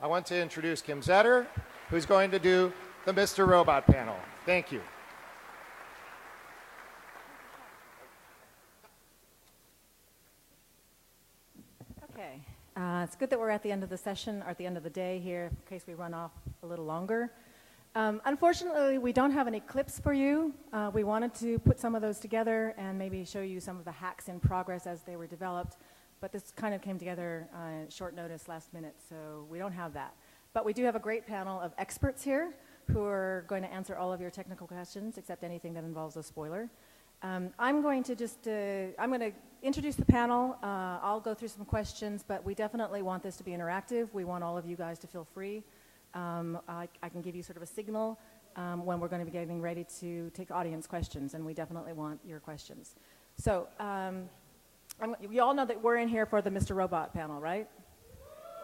I want to introduce Kim Zetter, who's going to do the Mr. Robot panel. Thank you. Okay, it's good that we're at the end of the session, or at the end of the day here, in case we run off a little longer. Unfortunately, we don't have any clips for you. We wanted to put some of those together and maybe show you some of the hacks in progress as they were developed, but this kind of came together short notice, last minute, so we don't have that. But we do have a great panel of experts here who are going to answer all of your technical questions, except anything that involves a spoiler. I'm going to introduce the panel. I'll go through some questions, but we definitely want this to be interactive. We want all of you guys to feel free. I can give you sort of a signal when we're going to be getting ready to take audience questions, and we definitely want your questions. So you all know that we're in here for the Mr. Robot panel, right?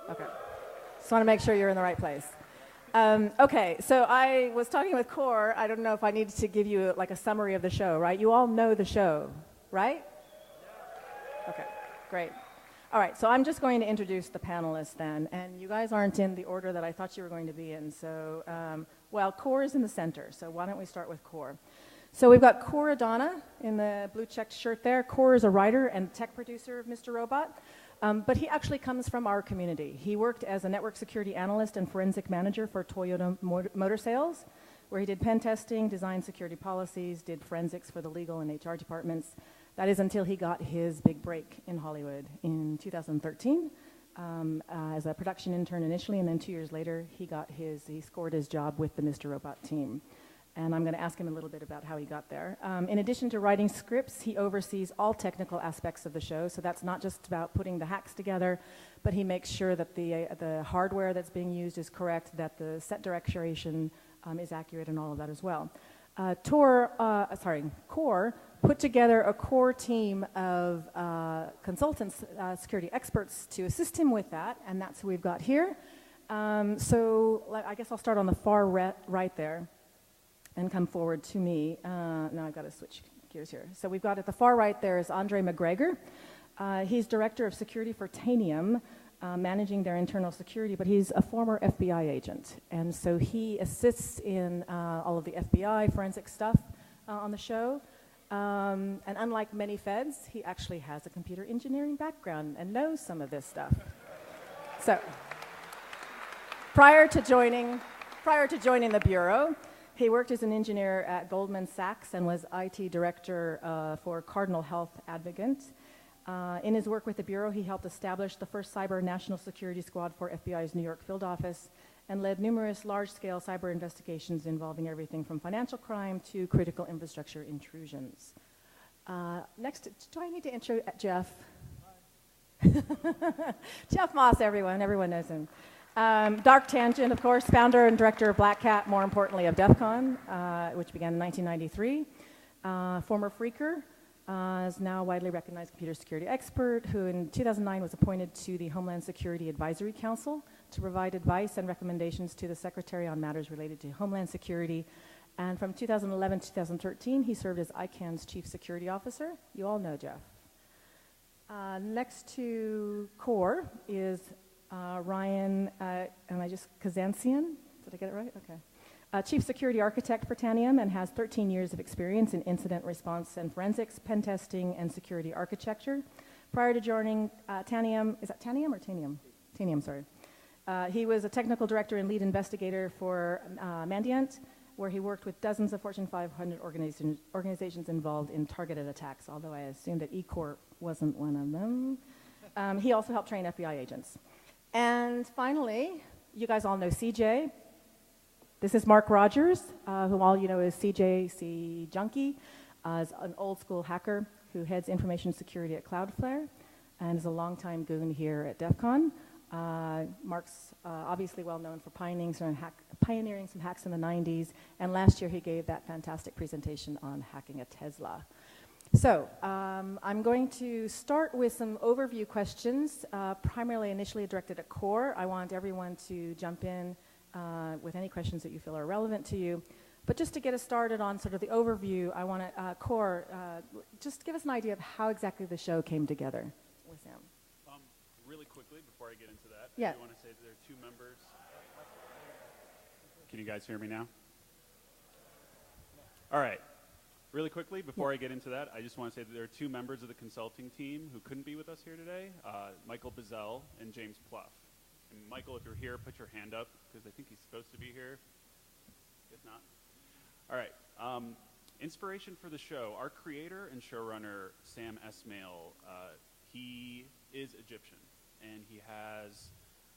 Okay. Just want to make sure you're in the right place. Okay, so I was talking with Core. I don't know if I need to give you like a summary of the show, right? You all know the show, right? Okay, great. All right, so I'm just going to introduce the panelists then, and you guys aren't in the order that I thought you were going to be in. So, well, Core is in the center, so why don't we start with Core? So we've got Core Adana in the blue checked shirt there. Core is a writer and tech producer of Mr. Robot. But he actually comes from our community. He worked as a network security analyst and forensic manager for Toyota Motor Sales, where he did pen testing, designed security policies, did forensics for the legal and HR departments. That is until he got his big break in Hollywood in 2013 as a production intern initially, and then 2 years later, he scored his job with the Mr. Robot team. And I'm going to ask him a little bit about how he got there. In addition to writing scripts, he oversees all technical aspects of the show, so that's not just about putting the hacks together, but he makes sure that the hardware that's being used is correct, that the set direction is accurate, and all of that as well. Core put together a core team of consultants, security experts, to assist him with that, and that's who we've got here. So I guess I'll start on the far right there and come forward to me. Now I've got to switch gears here. So we've got at the far right there is Andre McGregor. He's director of security for Tanium, managing their internal security, but he's a former FBI agent. And so he assists in all of the FBI forensic stuff on the show. And unlike many feds, he actually has a computer engineering background and knows some of this stuff. So prior to joining the Bureau, he worked as an engineer at Goldman Sachs and was IT director for Cardinal Health Advocate. In his work with the Bureau, he helped establish the first cyber national security squad for FBI's New York field office and led numerous large-scale cyber investigations involving everything from financial crime to critical infrastructure intrusions. Next, do I need to intro Jeff? Jeff Moss, everyone knows him. Dark Tangent, of course, founder and director of Black Hat, more importantly of DEF CON, which began in 1993. Former Phreaker, is now a widely recognized computer security expert who in 2009 was appointed to the Homeland Security Advisory Council to provide advice and recommendations to the Secretary on matters related to Homeland Security. And from 2011 to 2013, he served as ICANN's Chief Security Officer. You all know Jeff. Next to Core is Ryan, Kazantsian, did I get it right? Okay. Chief Security Architect for Tanium and has 13 years of experience in incident response and forensics, pen testing, and security architecture. Prior to joining Tanium, is that Tanium or Tanium? Tanium, sorry. He was a technical director and lead investigator for Mandiant, where he worked with dozens of Fortune 500 organizations involved in targeted attacks, although I assume that eCorp wasn't one of them. He also helped train FBI agents. And finally, you guys all know CJ. This is Mark Rogers, who all you know is CJ Junkie, is an old school hacker who heads information security at Cloudflare and is a longtime goon here at DEF CON. Mark's obviously well known for pioneering some hacks in the 90s, and last year he gave that fantastic presentation on hacking a Tesla. So I'm going to start with some overview questions, primarily initially directed at Core. I want everyone to jump in with any questions that you feel are relevant to you. But just to get us started on sort of the overview, I want to, Core, just give us an idea of how exactly the show came together with him. Really quickly, before I get into that, Yeah. I want to say that there are two members. Can you guys hear me now? All right. Really quickly, before I get into that, I just want to say that there are two members of the consulting team who couldn't be with us here today, Michael Bazell and James Pluff. And Michael, if you're here, put your hand up, because I think he's supposed to be here. If not. All right. Inspiration for the show. Our creator and showrunner, Sam Esmail, he is Egyptian, and he has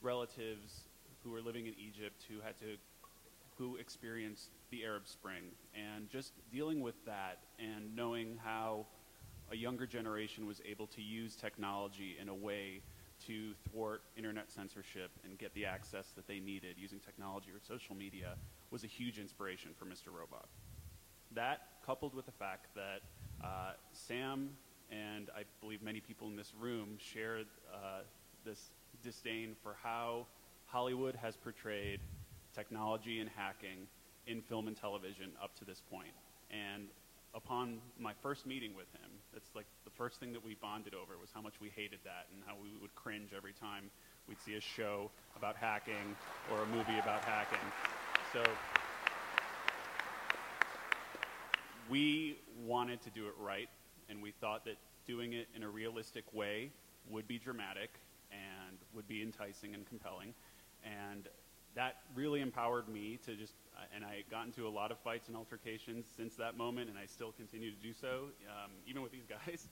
relatives who are living in Egypt who experienced the Arab Spring, and just dealing with that and knowing how a younger generation was able to use technology in a way to thwart internet censorship and get the access that they needed using technology or social media was a huge inspiration for Mr. Robot. That, coupled with the fact that Sam and I believe many people in this room share this disdain for how Hollywood has portrayed technology and hacking in film and television up to this point. And upon my first meeting with him, that's like the first thing that we bonded over was how much we hated that and how we would cringe every time we'd see a show about hacking or a movie about hacking. So we wanted to do it right, and we thought that doing it in a realistic way would be dramatic and would be enticing and compelling. And that really empowered me to just, and I got into a lot of fights and altercations since that moment, and I still continue to do so, even with these guys.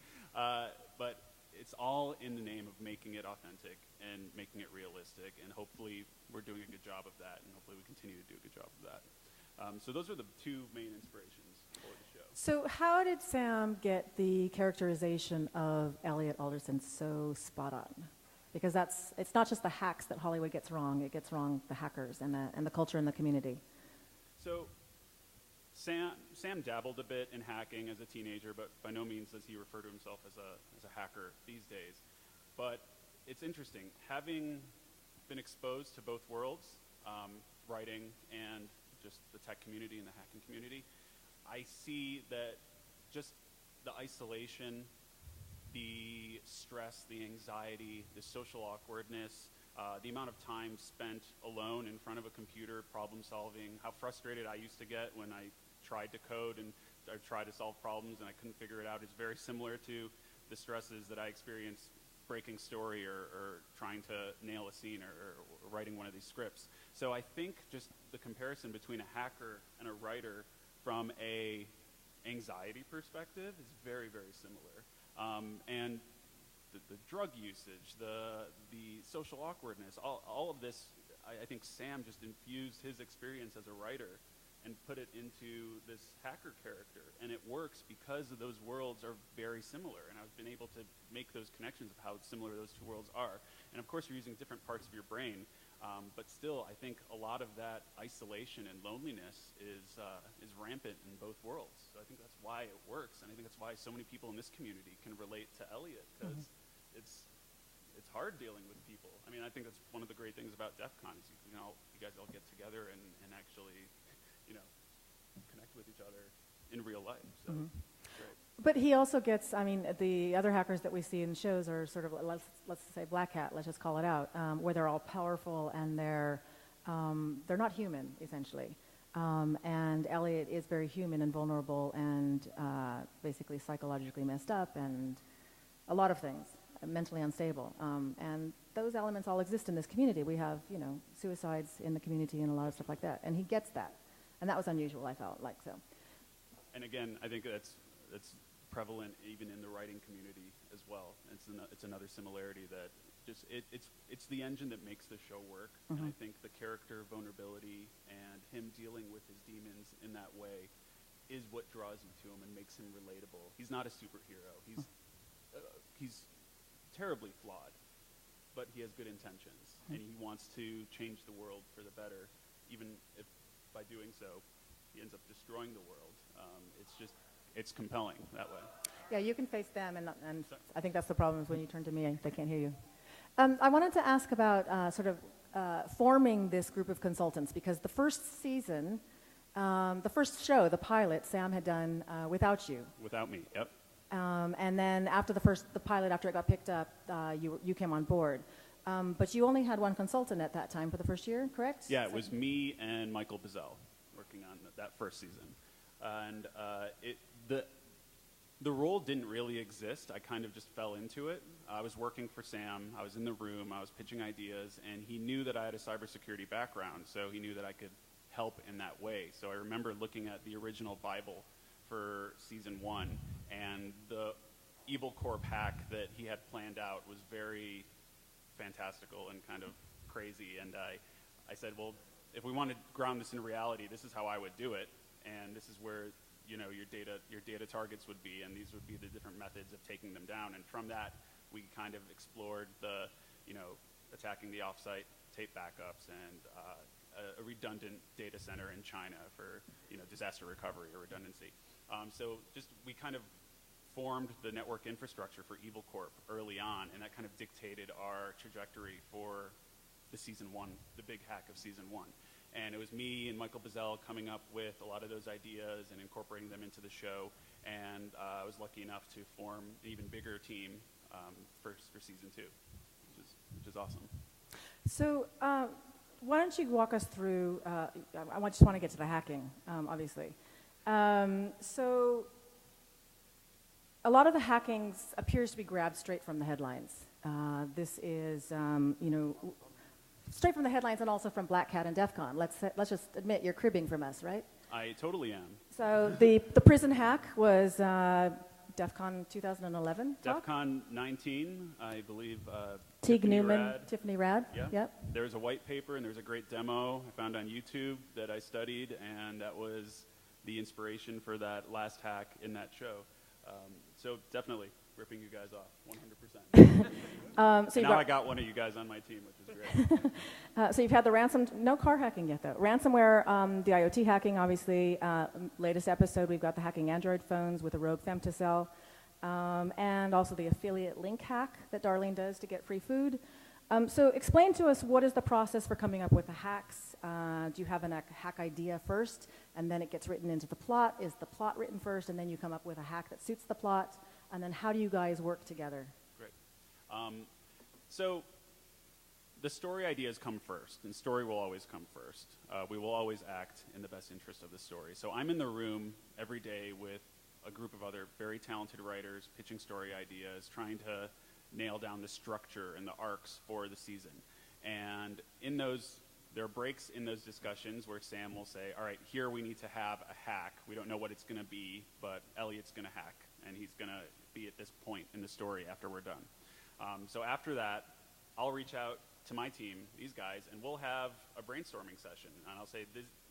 But it's all in the name of making it authentic and making it realistic, and hopefully we're doing a good job of that, and hopefully we continue to do a good job of that. So those are the two main inspirations for the show. So how did Sam get the characterization of Elliot Alderson so spot on? Because it's not just the hacks that Hollywood gets wrong, it gets wrong the hackers and the culture in the community. So Sam dabbled a bit in hacking as a teenager, but by no means does he refer to himself as a hacker these days. But it's interesting, having been exposed to both worlds, writing and just the tech community and the hacking community, I see that just the isolation, the stress, the anxiety, the social awkwardness, the amount of time spent alone in front of a computer problem solving, how frustrated I used to get when I tried to code and I tried to solve problems and I couldn't figure it out is very similar to the stresses that I experienced breaking story or trying to nail a scene or writing one of these scripts. So I think just the comparison between a hacker and a writer from a anxiety perspective is very, very similar. And the drug usage, the social awkwardness, all of this, I think Sam just infused his experience as a writer and put it into this hacker character. And it works because of those worlds are very similar. And I've been able to make those connections of how similar those two worlds are. And of course, you're using different parts of your brain. But still, I think a lot of that isolation and loneliness is rampant in both worlds. So I think that's why it works, and I think that's why so many people in this community can relate to Elliot, because it's hard dealing with people. I mean, I think that's one of the great things about DEF CON is you guys all get together and actually, connect with each other in real life. So it's great. But he also gets, I mean, the other hackers that we see in shows are sort of, let's say Black Hat, let's just call it out, where they're all powerful and they're not human, essentially. And Elliot is very human and vulnerable and basically psychologically messed up and a lot of things, mentally unstable. And those elements all exist in this community. We have, suicides in the community and a lot of stuff like that. And he gets that. And that was unusual, I felt like so. And again, I think that's prevalent even in the writing community as well. It's another similarity that just it's the engine that makes the show work. And I think the character vulnerability and him dealing with his demons in that way is what draws you to him and makes him relatable. He's not a superhero. He's terribly flawed, but he has good intentions and he wants to change the world for the better, even if by doing so he ends up destroying the world. It's compelling that way. Yeah, you can face them, and I think that's the problem is when you turn to me, they can't hear you. I wanted to ask about forming this group of consultants, because the first season, the first show, the pilot, Sam had done without you. Without me, yep. And then after the pilot, after it got picked up, you came on board. But you only had one consultant at that time for the first year, correct? Yeah, it was me and Michael Bazell working on that first season. And the role didn't really exist. I kind of just fell into it. I was working for Sam. I was in the room. I was pitching ideas. And he knew that I had a cybersecurity background, so he knew that I could help in that way. So I remember looking at the original Bible for season 1, and the Evil Corp hack that he had planned out was very fantastical and kind of crazy. And I said, well, if we want to ground this in reality, this is how I would do it, and this is where your data targets would be, and these would be the different methods of taking them down. And from that, we kind of explored the, attacking the offsite tape backups and a redundant data center in China for, disaster recovery or redundancy. So we kind of formed the network infrastructure for Evil Corp early on, and that kind of dictated our trajectory for the season 1, the big hack of season 1. And it was me and Michael Bazell coming up with a lot of those ideas and incorporating them into the show. And I was lucky enough to form an even bigger team for season 2, which is awesome. So why don't you walk us through, I just want to get to the hacking, obviously. So a lot of the hacking appears to be grabbed straight from the headlines. This is, straight from the headlines and also from Black Hat and DEF CON. Let's just admit you're cribbing from us, right? I totally am. So the prison hack was DEF CON 2011 talk? DEF CON 19, I believe. Teague Newman, Tiffany Rad. Yeah. Yep. There's a white paper and there's a great demo I found on YouTube that I studied, and that was the inspiration for that last hack in that show. So definitely ripping you guys off, 100%. So now I got one of you guys on my team, which is great. So you've had the no car hacking yet though. Ransomware, the IoT hacking, obviously. Latest episode, we've got the hacking Android phones with a rogue femtocell, and also the affiliate link hack that Darlene does to get free food. So explain to us, what is the process for coming up with the hacks? Do you have a hack idea first, and then it gets written into the plot? Is the plot written first, and then you come up with a hack that suits the plot? And then how do you guys work together? Great. So the story ideas come first, and story will always come first. We will always act in the best interest of the story. So I'm in the room every day with a group of other very talented writers, pitching story ideas, trying to nail down the structure and the arcs for the season. And in those, there are breaks in those discussions where Sam will say, all right, here we need to have a hack. We don't know what it's going to be, but Elliot's going to hack, and he's going to be at this point in the story after we're done. So after that, I'll reach out to my team, these guys, and we'll have a brainstorming session. And I'll say,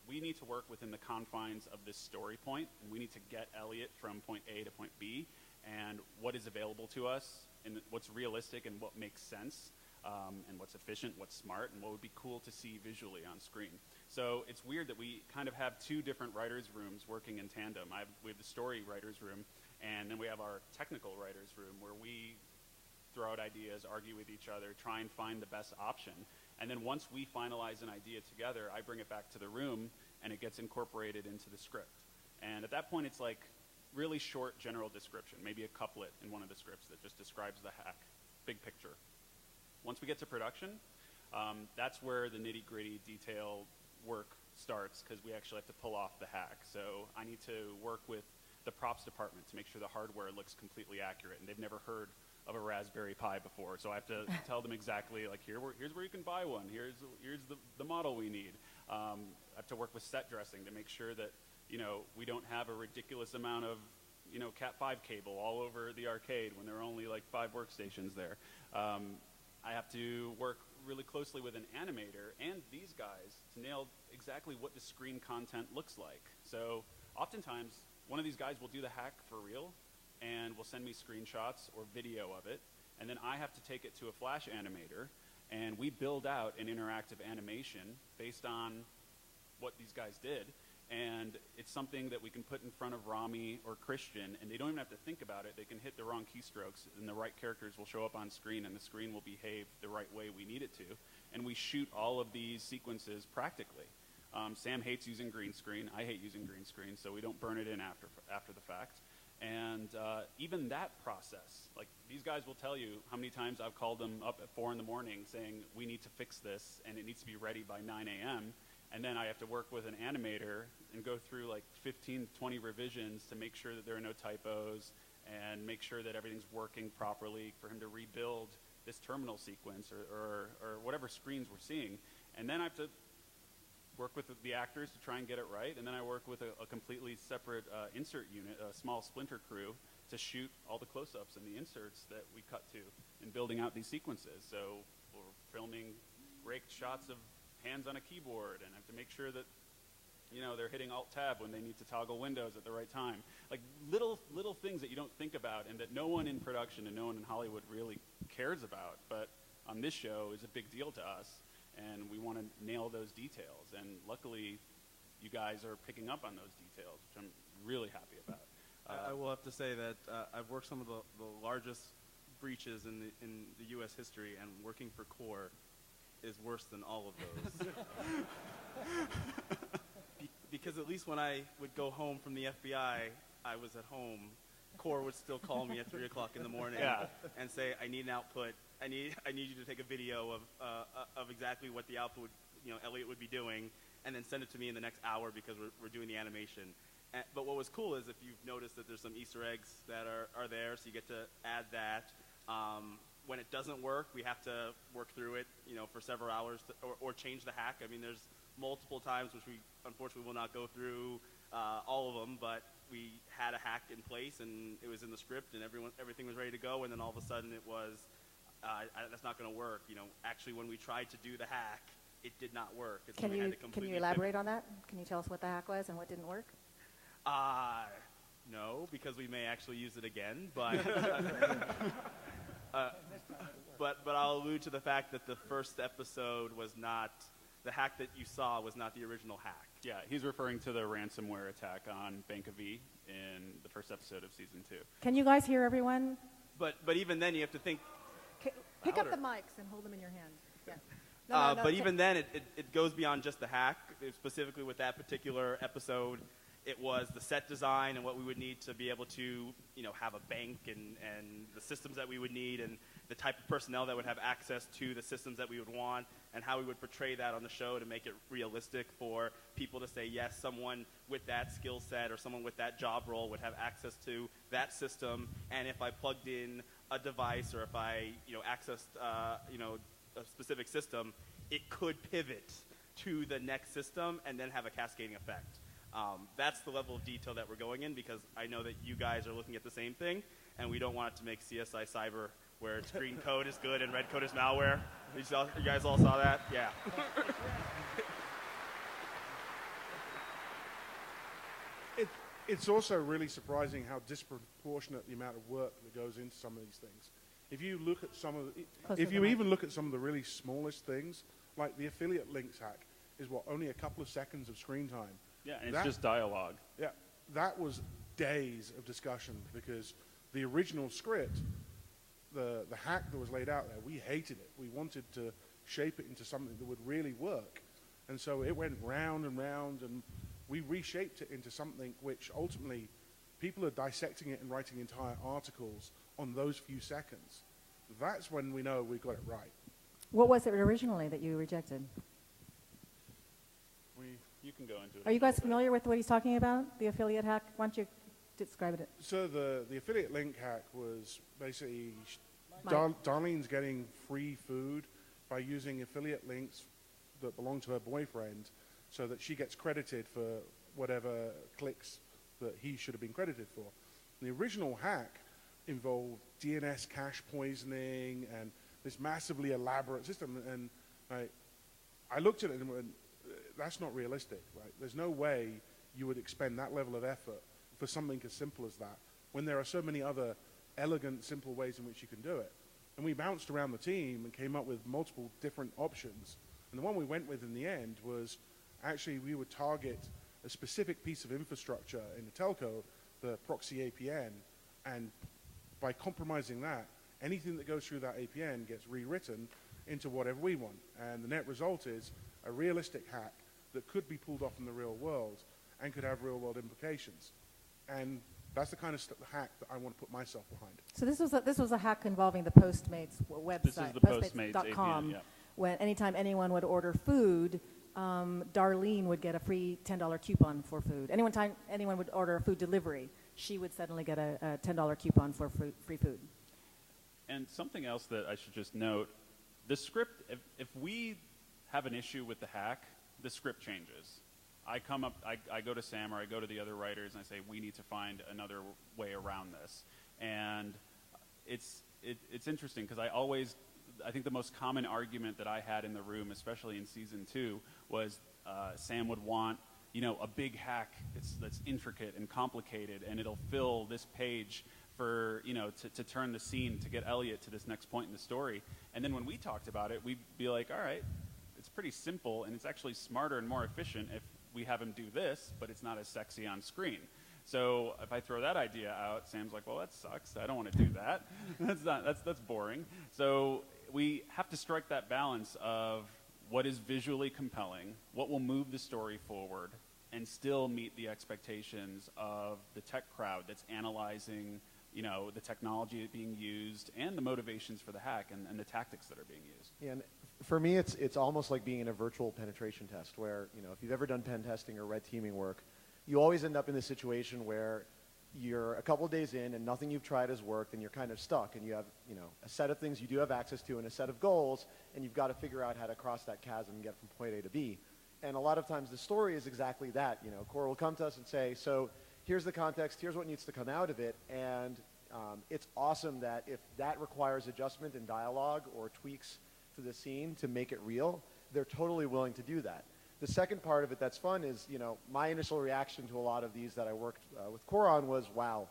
we need to work within the confines of this story point, and we need to get Elliot from point A to point B, and what is available to us, and what's realistic and what makes sense, and what's efficient, what's smart, and what would be cool to see visually on screen. So it's weird that we kind of have two different writers' rooms working in tandem. We have the story writers' room, and then we have our technical writers' room, where we throw out ideas, argue with each other, try and find the best option. And then once we finalize an idea together, I bring it back to the room, and it gets incorporated into the script. And at that point, it's like really short general description, maybe a couplet in one of the scripts that just describes the hack, big picture. Once we get to production, that's where the nitty-gritty detail work starts, because we actually have to pull off the hack. So I need to work with the props department to make sure the hardware looks completely accurate, and they've never heard of a Raspberry Pi before. So I have to tell them exactly, like, here's where you can buy one. Here's the model we need. I have to work with set dressing to make sure that, we don't have a ridiculous amount of, Cat5 cable all over the arcade when there are only like 5 workstations there. I have to work really closely with an animator and these guys to nail exactly what the screen content looks like. So oftentimes, one of these guys will do the hack for real and will send me screenshots or video of it, and then I have to take it to a Flash animator, and we build out an interactive animation based on what these guys did. And it's something that we can put in front of Rami or Christian, and they don't even have to think about it. They can hit the wrong keystrokes, and the right characters will show up on screen, and the screen will behave the right way we need it to. And we shoot all of these sequences practically. Sam hates using green screen. I hate using green screen, so we don't burn it in after the fact. And even that process, like these guys will tell you how many times I've called them up at 4 in the morning saying, we need to fix this and it needs to be ready by 9 a.m. And then I have to work with an animator and go through like 15, 20 revisions to make sure that there are no typos and make sure that everything's working properly for him to rebuild this terminal sequence or whatever screens we're seeing. And then I have to work with the actors to try and get it right, and then I work with a completely separate insert unit, a small splinter crew, to shoot all the close-ups and the inserts that we cut to in building out these sequences. So we're filming raked shots of hands on a keyboard, and I have to make sure that they're hitting Alt-Tab when they need to toggle windows at the right time. Like little things that you don't think about and that no one in production and no one in Hollywood really cares about, but on this show is a big deal to us. And we want to nail those details. And luckily, you guys are picking up on those details, which I'm really happy about. I will have to say that I've worked some of the largest breaches in the U.S. history, and working for Core is worse than all of those. Because at least when I would go home from the FBI, I was at home. Core would still call me at 3 o'clock in the morning and say, I need an output. I need you to take a video of exactly what the output, Elliot would be doing, and then send it to me in the next hour because we're doing the animation. But what was cool is if you've noticed that there's some Easter eggs that are there, so you get to add that. When it doesn't work, we have to work through it, for several hours or change the hack. I mean, there's multiple times which we unfortunately will not go through all of them, but we had a hack in place and it was in the script and everything was ready to go, and then all of a sudden it was that's not going to work. Actually, when we tried to do the hack, it did not work. Can you elaborate on that? Can you tell us what the hack was and what didn't work? No, because we may actually use it again, but but I'll allude to the fact that the first episode was not the hack that you saw was not the original hack. Yeah, he's referring to the ransomware attack on Bank of V in the first episode of season 2. Can you guys hear everyone? But even then, you have to think. Pick up the mics and hold them in your hand. Yeah. But even then, it goes beyond just the hack. Specifically with that particular episode, it was the set design and what we would need to be able to, have a bank and the systems that we would need and the type of personnel that would have access to the systems that we would want and how we would portray that on the show to make it realistic for people to say, yes, someone with that skill set or someone with that job role would have access to that system. And if I plugged in a device or if I, accessed, a specific system, it could pivot to the next system and then have a cascading effect. That's the level of detail that we're going in because I know that you guys are looking at the same thing, and we don't want it to make CSI Cyber where its green code is good and red code is malware. You guys all saw that? Yeah. It's also really surprising how disproportionate the amount of work that goes into some of these things. If you look at some of even look at some of the really smallest things, like the affiliate links hack is only a couple of seconds of screen time. Yeah, and it's just dialogue. Yeah, that was days of discussion because the original script, the hack that was laid out there, we hated it. We wanted to shape it into something that would really work. And so it went round and round, and we reshaped it into something which ultimately people are dissecting it and writing entire articles on those few seconds. That's when we know we got it right. What was it originally that you rejected? You can go into it. Are you guys familiar with what he's talking about, the affiliate hack? Why don't you describe it? So the affiliate link hack was basically Darlene's getting free food by using affiliate links that belong to her boyfriend so that she gets credited for whatever clicks that he should have been credited for. And the original hack involved DNS cache poisoning and this massively elaborate system. And I looked at it and went, that's not realistic, right? There's no way you would expend that level of effort for something as simple as that when there are so many other elegant, simple ways in which you can do it. And we bounced around the team and came up with multiple different options. And the one we went with in the end was actually we would target a specific piece of infrastructure in the telco, the proxy APN, and by compromising that, anything that goes through that APN gets rewritten into whatever we want. And the net result is a realistic hack that could be pulled off in the real world and could have real world implications. And That's the kind of hack that I want to put myself behind. So this was a hack involving the Postmates website. This is the Postmates Postmates.com. APN, yeah. When anytime anyone would order food, Darlene would get a free $10 coupon for food. Anytime anyone would order a food delivery, she would suddenly get a $10 coupon for free food. And something else that I should just note, the script, if we have an issue with the hack, the script changes. I go to Sam or I go to the other writers and I say, we need to find another way around this. And it's interesting because I think the most common argument that I had in the room, especially in season 2, was Sam would want, a big hack that's intricate and complicated, and it'll fill this page for, to turn the scene to get Elliot to this next point in the story. And then when we talked about it, we'd be like, all right, it's pretty simple, and it's actually smarter and more efficient if we have him do this, but it's not as sexy on screen. So if I throw that idea out, Sam's like, well, that sucks. I don't want to do that. That's boring. So we have to strike that balance of what is visually compelling, what will move the story forward, and still meet the expectations of the tech crowd that's analyzing, the technology being used and the motivations for the hack and the tactics that are being used. Yeah, and for me, it's almost like being in a virtual penetration test where, if you've ever done pen testing or red teaming work, you always end up in this situation where you're a couple of days in and nothing you've tried has worked and you're kind of stuck and you have, a set of things you do have access to and a set of goals, and you've got to figure out how to cross that chasm and get from point A to B. And a lot of times the story is exactly that. Cora will come to us and say, so here's the context, here's what needs to come out of it, and it's awesome that if that requires adjustment in dialogue or tweaks to the scene to make it real, they're totally willing to do that. The second part of it that's fun is, my initial reaction to a lot of these that I worked with Cora on was, wow,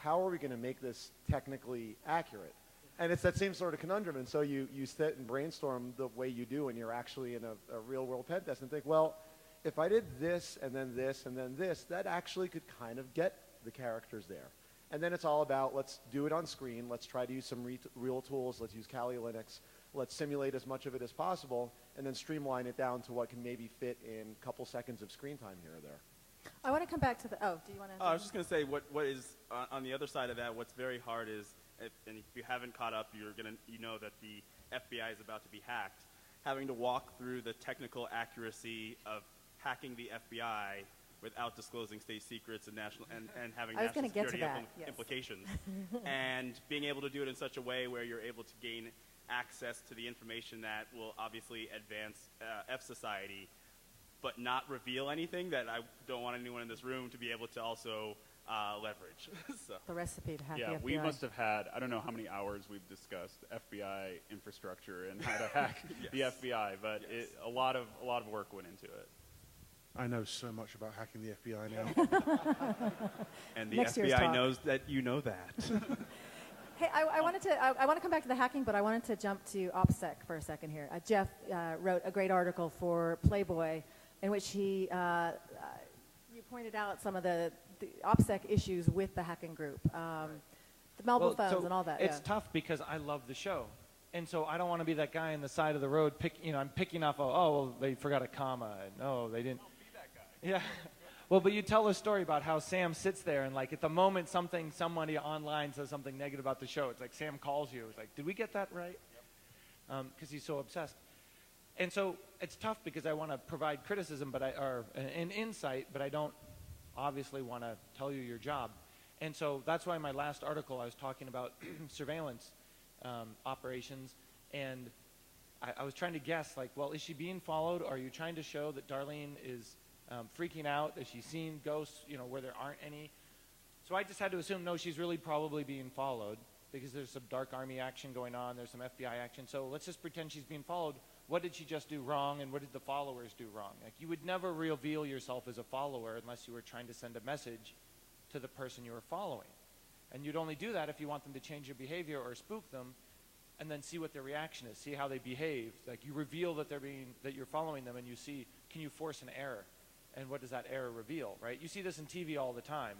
how are we going to make this technically accurate? And it's that same sort of conundrum. And so you sit and brainstorm the way you do when you're actually in a real-world pen test and think, well, if I did this and then this and then this, that actually could kind of get the characters there. And then it's all about, let's do it on screen. Let's try to use some real tools. Let's use Kali Linux. Let's simulate as much of it as possible, and then streamline it down to what can maybe fit in a couple seconds of screen time here or there. I want to come back to the, do you want to? I was just going to say what is on the other side of that, what's very hard is, and if you haven't caught up, you know that the FBI is about to be hacked. Having to walk through the technical accuracy of hacking the FBI without disclosing state secrets and having national security implications. And being able to do it in such a way where you're able to gain access to the information that will obviously advance F society, but not reveal anything that I don't want anyone in this room to be able to also leverage. So. The recipe to hack the FBI. Yeah, we must have had, I don't know how many hours we've discussed FBI infrastructure and how to hack yes. the FBI, but yes. a lot of work went into it. I know so much about hacking the FBI now. And the Next FBI knows that you know that. Hey, I want to come back to the hacking, but I wanted to jump to OPSEC for a second here. Jeff wrote a great article for Playboy in which he you pointed out some of the OPSEC issues with the hacking group, the mobile phones and all that. It's tough because I love the show. And so I don't want to be that guy on the side of the road. I'm picking off, well, they forgot a comma. No, they didn't. Don't be that guy. Yeah. Well, but you tell a story about how Sam sits there and, like, at the moment somebody online says something negative about the show, it's like Sam calls you. It's like, did we get that right? Because he's so obsessed. And so it's tough because I want to provide criticism or an insight, but I don't obviously want to tell you your job. And so that's why in my last article I was talking about surveillance operations, and I was trying to guess, like, well, is she being followed? Or are you trying to show that Darlene is freaking out? Is she seeing ghosts, where there aren't any? So I just had to assume, no, she's really probably being followed because there's some dark army action going on. There's some FBI action. So let's just pretend she's being followed. What did she just do wrong, and what did the followers do wrong? Like, you would never reveal yourself as a follower unless you were trying to send a message to the person you were following. And you'd only do that if you want them to change their behavior or spook them, and then see what their reaction is, see how they behave. Like, you reveal that you're following them, and you see, can you force an error? And what does that error reveal, right? You see this in TV all the time.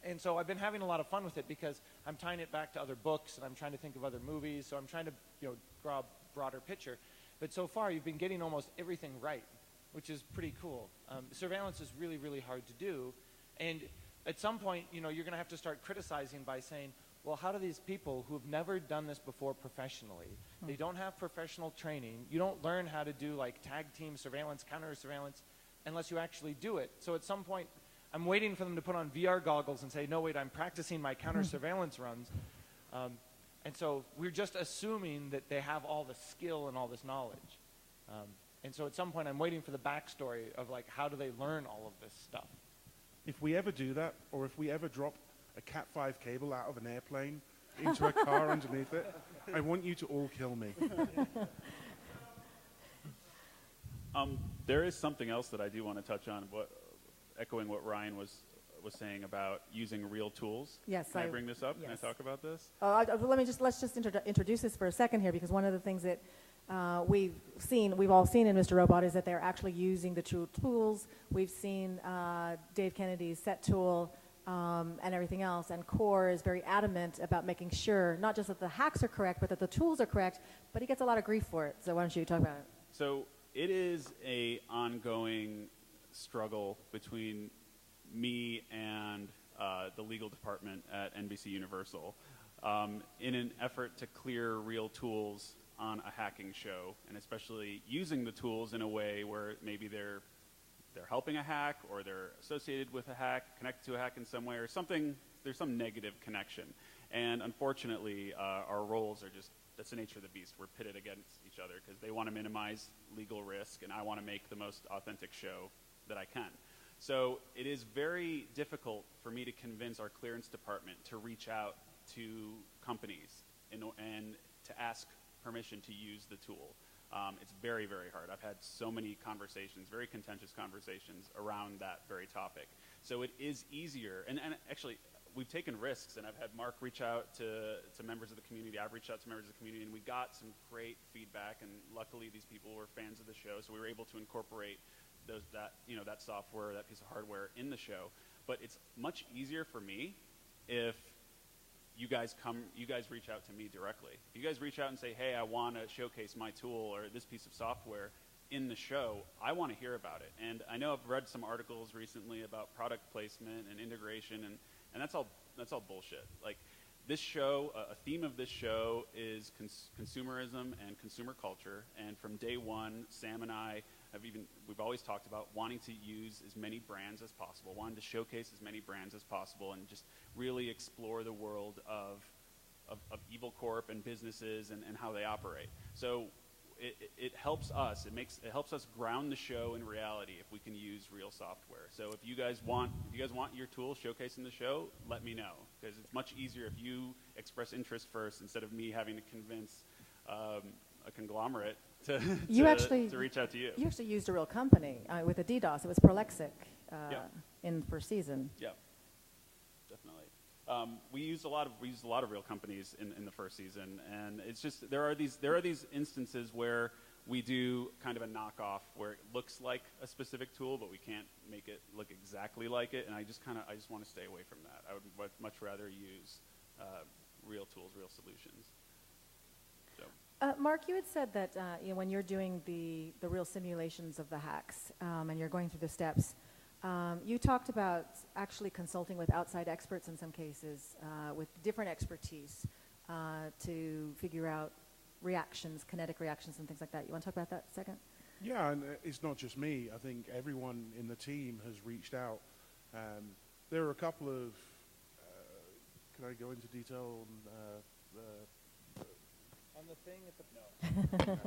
And so I've been having a lot of fun with it because I'm tying it back to other books, and I'm trying to think of other movies, so I'm trying to draw a broader picture. But so far, you've been getting almost everything right, which is pretty cool. Surveillance is really, really hard to do. And at some point, you know, you're going to have to start criticizing by saying, well, how do these people who have never done this before professionally, they don't have professional training, you don't learn how to do like tag team surveillance, counter surveillance, unless you actually do it. So at some point, I'm waiting for them to put on VR goggles and say, no, wait, I'm practicing my counter surveillance runs. And so we're just assuming that they have all the skill and all this knowledge. And so at some point, I'm waiting for the backstory of like, how do they learn all of this stuff? If we ever do that, or if we ever drop a Cat5 cable out of an airplane into a car underneath it, I want you to all kill me. There is something else that I do want to touch on, echoing what Ryan was saying about using real tools. Yes, Can I bring this up? yes. Can I talk about this? Let's just introduce this for a second here, because one of the things that we've all seen in Mr. Robot is that they're actually using the true tools. We've seen Dave Kennedy's set tool and everything else, and Core is very adamant about making sure not just that the hacks are correct, but that the tools are correct, but he gets a lot of grief for it. So why don't you talk about it? So it is a ongoing struggle between me and the legal department at NBC Universal in an effort to clear real tools on a hacking show, and especially using the tools in a way where maybe they're helping a hack, or they're associated with a hack, connected to a hack in some way, or something. There's some negative connection, and unfortunately, our roles are just, that's the nature of the beast. We're pitted against each other because they want to minimize legal risk, and I want to make the most authentic show that I can. So it is very difficult for me to convince our clearance department to reach out to companies and to ask permission to use the tool. It's very, very hard. I've had so many conversations, very contentious conversations around that very topic. So it is easier, and actually we've taken risks, and I've had Mark reach out to members of the community. I've reached out to members of the community, and we got some great feedback, and luckily these people were fans of the show, so we were able to incorporate that software, that piece of hardware in the show. But it's much easier for me if you guys reach out to me directly. If you guys reach out and say, hey, I want to showcase my tool or this piece of software in the show, I want to hear about it. And I know I've read some articles recently about product placement and integration, and that's all bullshit. Like, this show, a theme of this show is consumerism and consumer culture. And from day one, Sam and I we've always talked about wanting to use as many brands as possible, wanting to showcase as many brands as possible, and just really explore the world of Evil Corp and businesses and how they operate. So it helps us. It helps us ground the show in reality if we can use real software. So if you guys want your tool showcased in the show, let me know, because it's much easier if you express interest first instead of me having to convince a conglomerate to reach out to you. You actually used a real company with a DDoS. It was Prolexic in the first season. Yeah, definitely. We used a lot of real companies in the first season, and it's just there are these instances where we do kind of a knockoff where it looks like a specific tool, but we can't make it look exactly like it. And I just want to stay away from that. I would much rather use real tools, real solutions. So. Mark, you had said that when you're doing the real simulations of the hacks and you're going through the steps, you talked about actually consulting with outside experts in some cases with different expertise to figure out reactions, kinetic reactions and things like that. You want to talk about that a second? Yeah, and it's not just me. I think everyone in the team has reached out. There are a couple of, can I go into detail on the thing at the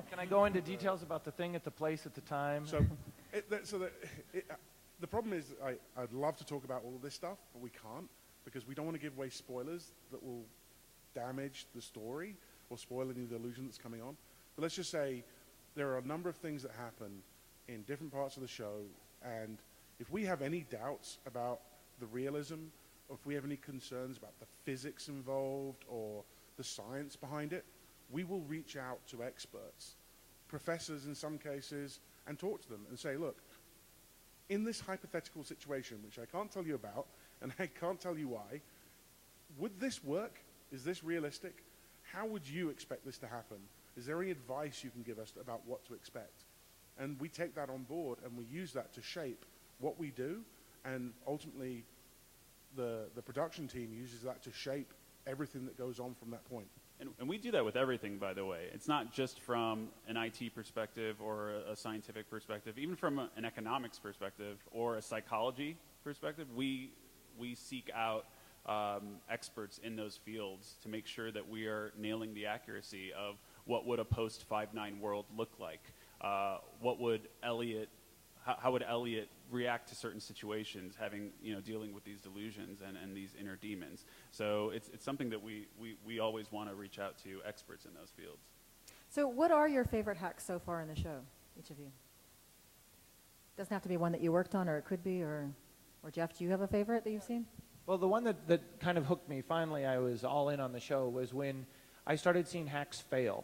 Can I go into details about the thing at the place at the time? So, the problem is I'd love to talk about all of this stuff, but we can't because we don't want to give away spoilers that will damage the story or spoil any of the illusion that's coming on. But let's just say there are a number of things that happen in different parts of the show, and if we have any doubts about the realism, or if we have any concerns about the physics involved or the science behind it, we will reach out to experts, professors in some cases, and talk to them and say, look, in this hypothetical situation, which I can't tell you about, and I can't tell you why, would this work? Is this realistic? How would you expect this to happen? Is there any advice you can give us about what to expect? And we take that on board, and we use that to shape what we do, and ultimately the production team uses that to shape everything that goes on from that point. And we do that with everything, by the way. It's not just from an IT perspective or a scientific perspective. Even from an economics perspective or a psychology perspective, we seek out experts in those fields to make sure that we are nailing the accuracy of what would a post 5.9 world look like. What would Elliot, how would Elliot react to certain situations, dealing with these delusions and these inner demons. So it's something that we always want to reach out to experts in those fields. So what are your favorite hacks so far in the show, each of you? Doesn't have to be one that you worked on, or it could be, or Jeff, do you have a favorite that you've seen? Well, the one that kind of hooked me, finally I was all in on the show, was when I started seeing hacks fail.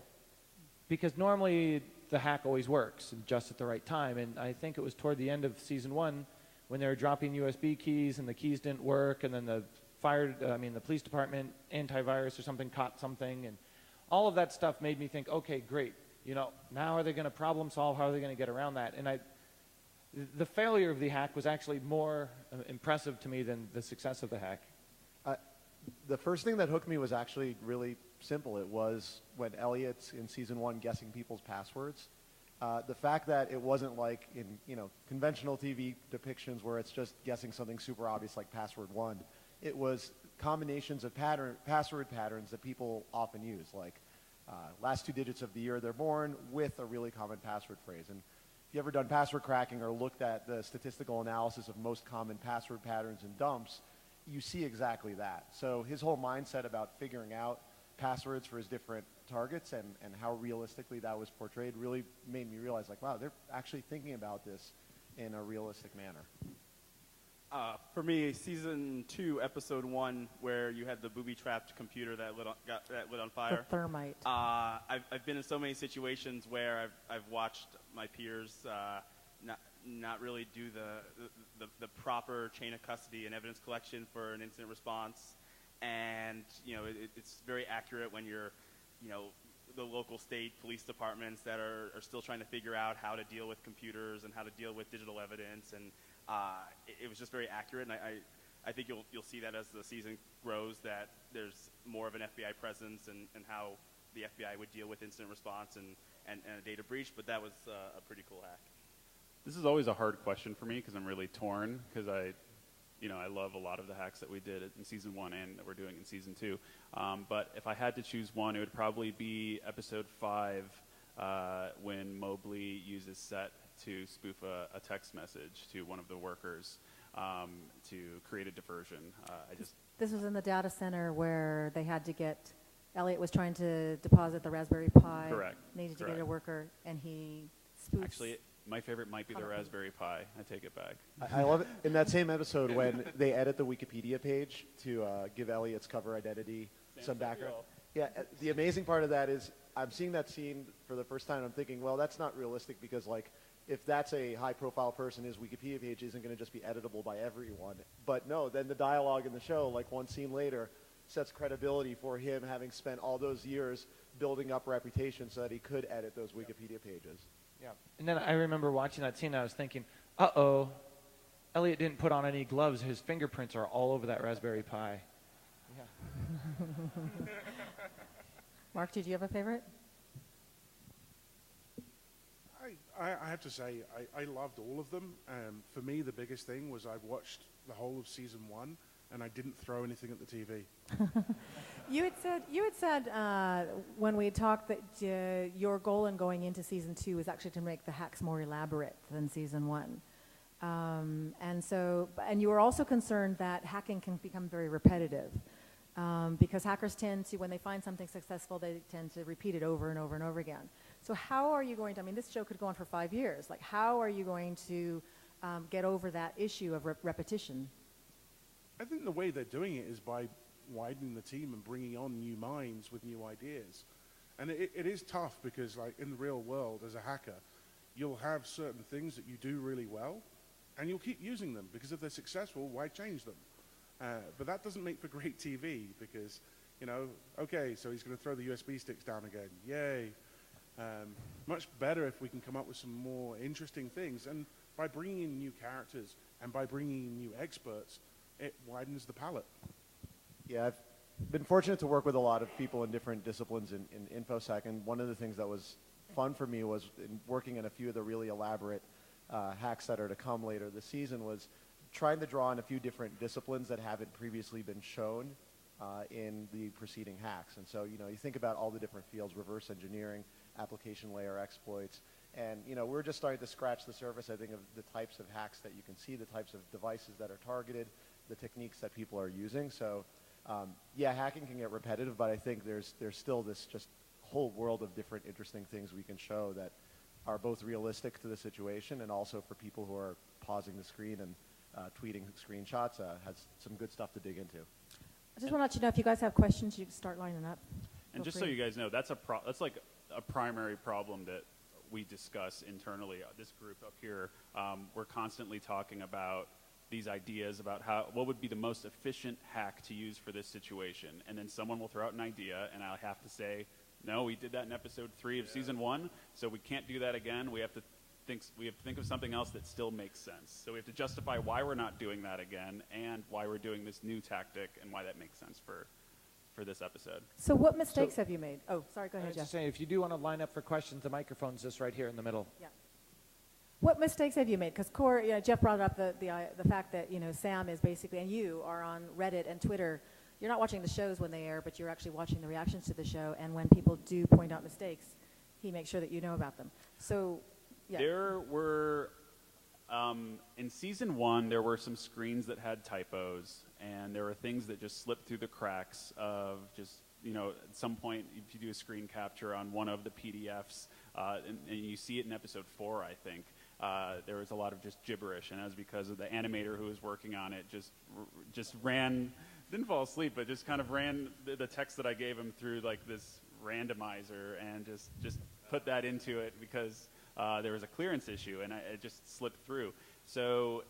Because normally the hack always works just at the right time. And I think it was toward the end of season 1 when they were dropping USB keys and the keys didn't work, and then the police department antivirus or something caught something, and all of that stuff made me think, okay, great. Now are they going to problem solve? How are they going to get around that? And the failure of the hack was actually more impressive to me than the success of the hack. The first thing that hooked me was actually really simple. It was when Elliot's in season 1 guessing people's passwords. The fact that it wasn't like in conventional TV depictions where it's just guessing something super obvious like password 1. It was combinations of password patterns that people often use, like last 2 digits of the year they're born with a really common password phrase. And if you ever done password cracking or looked at the statistical analysis of most common password patterns and dumps, you see exactly that. So his whole mindset about figuring out passwords for his different targets and how realistically that was portrayed really made me realize, like, wow, they're actually thinking about this in a realistic manner. For me, season 2, episode 1, where you had the booby-trapped computer that lit on fire. The thermite. I've been in so many situations where I've watched my peers not really do the proper chain of custody and evidence collection for an incident response, and it's very accurate when you're the local state police departments that are still trying to figure out how to deal with computers and how to deal with digital evidence, and it was just very accurate. And I think you'll see that as the season grows, that there's more of an FBI presence and how the FBI would deal with incident response and a data breach. But that was a pretty cool hack. This is always a hard question for me because I'm really torn, because I love a lot of the hacks that we did in season 1 and that we're doing in season 2. But if I had to choose one, it would probably be episode 5 when Mobley uses Set to spoof a text message to one of the workers to create a diversion. This was in the data center where they had to get, Elliot was trying to deposit the Raspberry Pi. Correct. Needed to get a worker, and he spoofs. Actually, my favorite might be the Raspberry Pi. I take it back. I love it in that same episode when they edit the Wikipedia page to give Elliot's cover identity some background. Yeah, the amazing part of that is I'm seeing that scene for the first time and I'm thinking, well, that's not realistic, because like if that's a high-profile person, his Wikipedia page isn't going to just be editable by everyone. But no, then the dialogue in the show, like one scene later, sets credibility for him having spent all those years building up reputation so that he could edit those Wikipedia pages. Yeah. And then I remember watching that scene, and I was thinking, uh-oh, Elliot didn't put on any gloves. His fingerprints are all over that Raspberry Pi. Yeah. Mark, did you have a favorite? I have to say, I loved all of them. For me, the biggest thing was I watched the whole of season 1, and I didn't throw anything at the TV. You had said when we talked that your goal in going into season 2 was actually to make the hacks more elaborate than season 1. And you were also concerned that hacking can become very repetitive. Because hackers tend to, when they find something successful, they tend to repeat it over and over and over again. So how are you going to, this show could go on for 5 years. Like, how are you going to get over that issue of repetition? I think the way they're doing it is by widening the team and bringing on new minds with new ideas. And it is tough because, like, in the real world, as a hacker, you'll have certain things that you do really well, and you'll keep using them, because if they're successful, why change them? But that doesn't make for great TV, because, okay, so he's going to throw the USB sticks down again. Yay. Much better if we can come up with some more interesting things. And by bringing in new characters and by bringing in new experts, it widens the palette. Yeah, I've been fortunate to work with a lot of people in different disciplines in InfoSec, and one of the things that was fun for me was in working in a few of the really elaborate hacks that are to come later this season was trying to draw on a few different disciplines that haven't previously been shown in the preceding hacks. And so, you know, you think about all the different fields, reverse engineering, application layer exploits, and, you know, we're just starting to scratch the surface, I think, of the types of hacks that you can see, the types of devices that are targeted, the techniques that people are using. So, yeah, hacking can get repetitive, but I think there's still this just whole world of different interesting things we can show that are both realistic to the situation and also for people who are pausing the screen and tweeting screenshots has some good stuff to dig into. I just want to let you know if you guys have questions, you can start lining up. And just so you guys know, that's like a primary problem that we discuss internally. This group up here, we're constantly talking about these ideas about what would be the most efficient hack to use for this situation. And then someone will throw out an idea, and I'll have to say, no, we did that in episode 3 of season 1, so we can't do that again. We have to think of something else that still makes sense. So we have to justify why we're not doing that again and why we're doing this new tactic and why that makes sense for this episode. So what mistakes have you made? Oh, sorry, go I ahead, was Jeff. just saying, if you do want to line up for questions, the microphone's just right here in the middle. Yeah. What mistakes have you made? Because Jeff brought up the fact that, you know, Sam is basically, and you are on Reddit and Twitter. You're not watching the shows when they air, but you're actually watching the reactions to the show. And when people do point out mistakes, he makes sure that you know about them. So, yeah. There were, in season 1, there were some screens that had typos, and there were things that just slipped through the cracks of just, you know, at some point, if you do a screen capture on one of the PDFs, and you see it in episode 4, I think, there was a lot of just gibberish, and that was because of the animator who was working on it just ran, didn't fall asleep, but just kind of ran the text that I gave him through like this randomizer and just put that into it because there was a clearance issue, and it just slipped through. So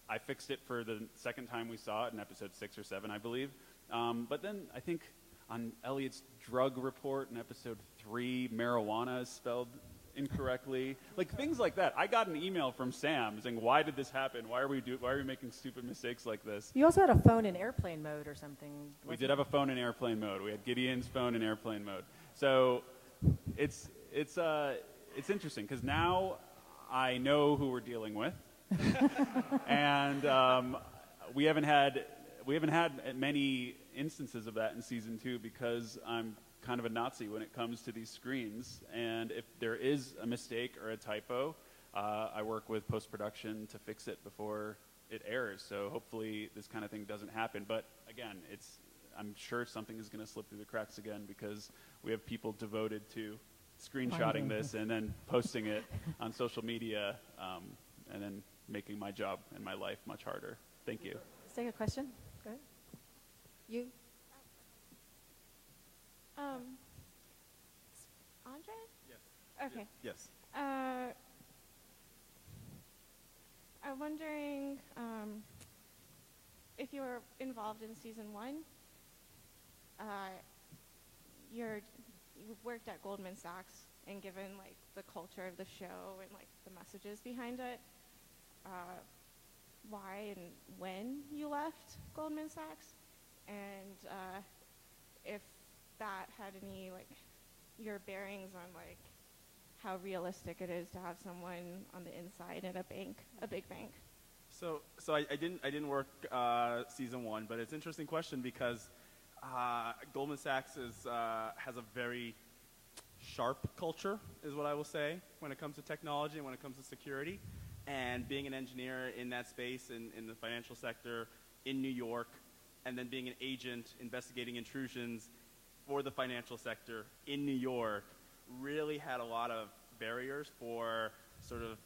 I fixed it for the second time we saw it in episode 6 or 7, I believe. But then I think on Elliot's drug report in episode 3, marijuana is spelled incorrectly, like things like that. I got an email from Sam saying, "Why did this happen? Why are we making stupid mistakes like this?" You also had a phone in airplane mode or something. We did have a phone in airplane mode. We had Gideon's phone in airplane mode. So it's interesting because now I know who we're dealing with, and we haven't had many instances of that in season 2 because I'm kind of a Nazi when it comes to these screens, and if there is a mistake or a typo, I work with post-production to fix it before it airs, so hopefully this kind of thing doesn't happen. But again, I'm sure something is going to slip through the cracks again because we have people devoted to screenshotting this and then posting it on social media, and then making my job and my life much harder. Thank you. Let's take a question. Go ahead. You? Andre? Yes. Okay. Yes. I'm wondering if you were involved in season 1. You worked at Goldman Sachs, and given like the culture of the show and like the messages behind it, why and when you left Goldman Sachs, and if that had any like your bearings on like how realistic it is to have someone on the inside at a big bank. So I didn't work season 1, but it's an interesting question because Goldman Sachs has a very sharp culture, is what I will say, when it comes to technology and when it comes to security. And being an engineer in that space in the financial sector in New York, and then being an agent investigating intrusions for the financial sector in New York really had a lot of barriers for sort of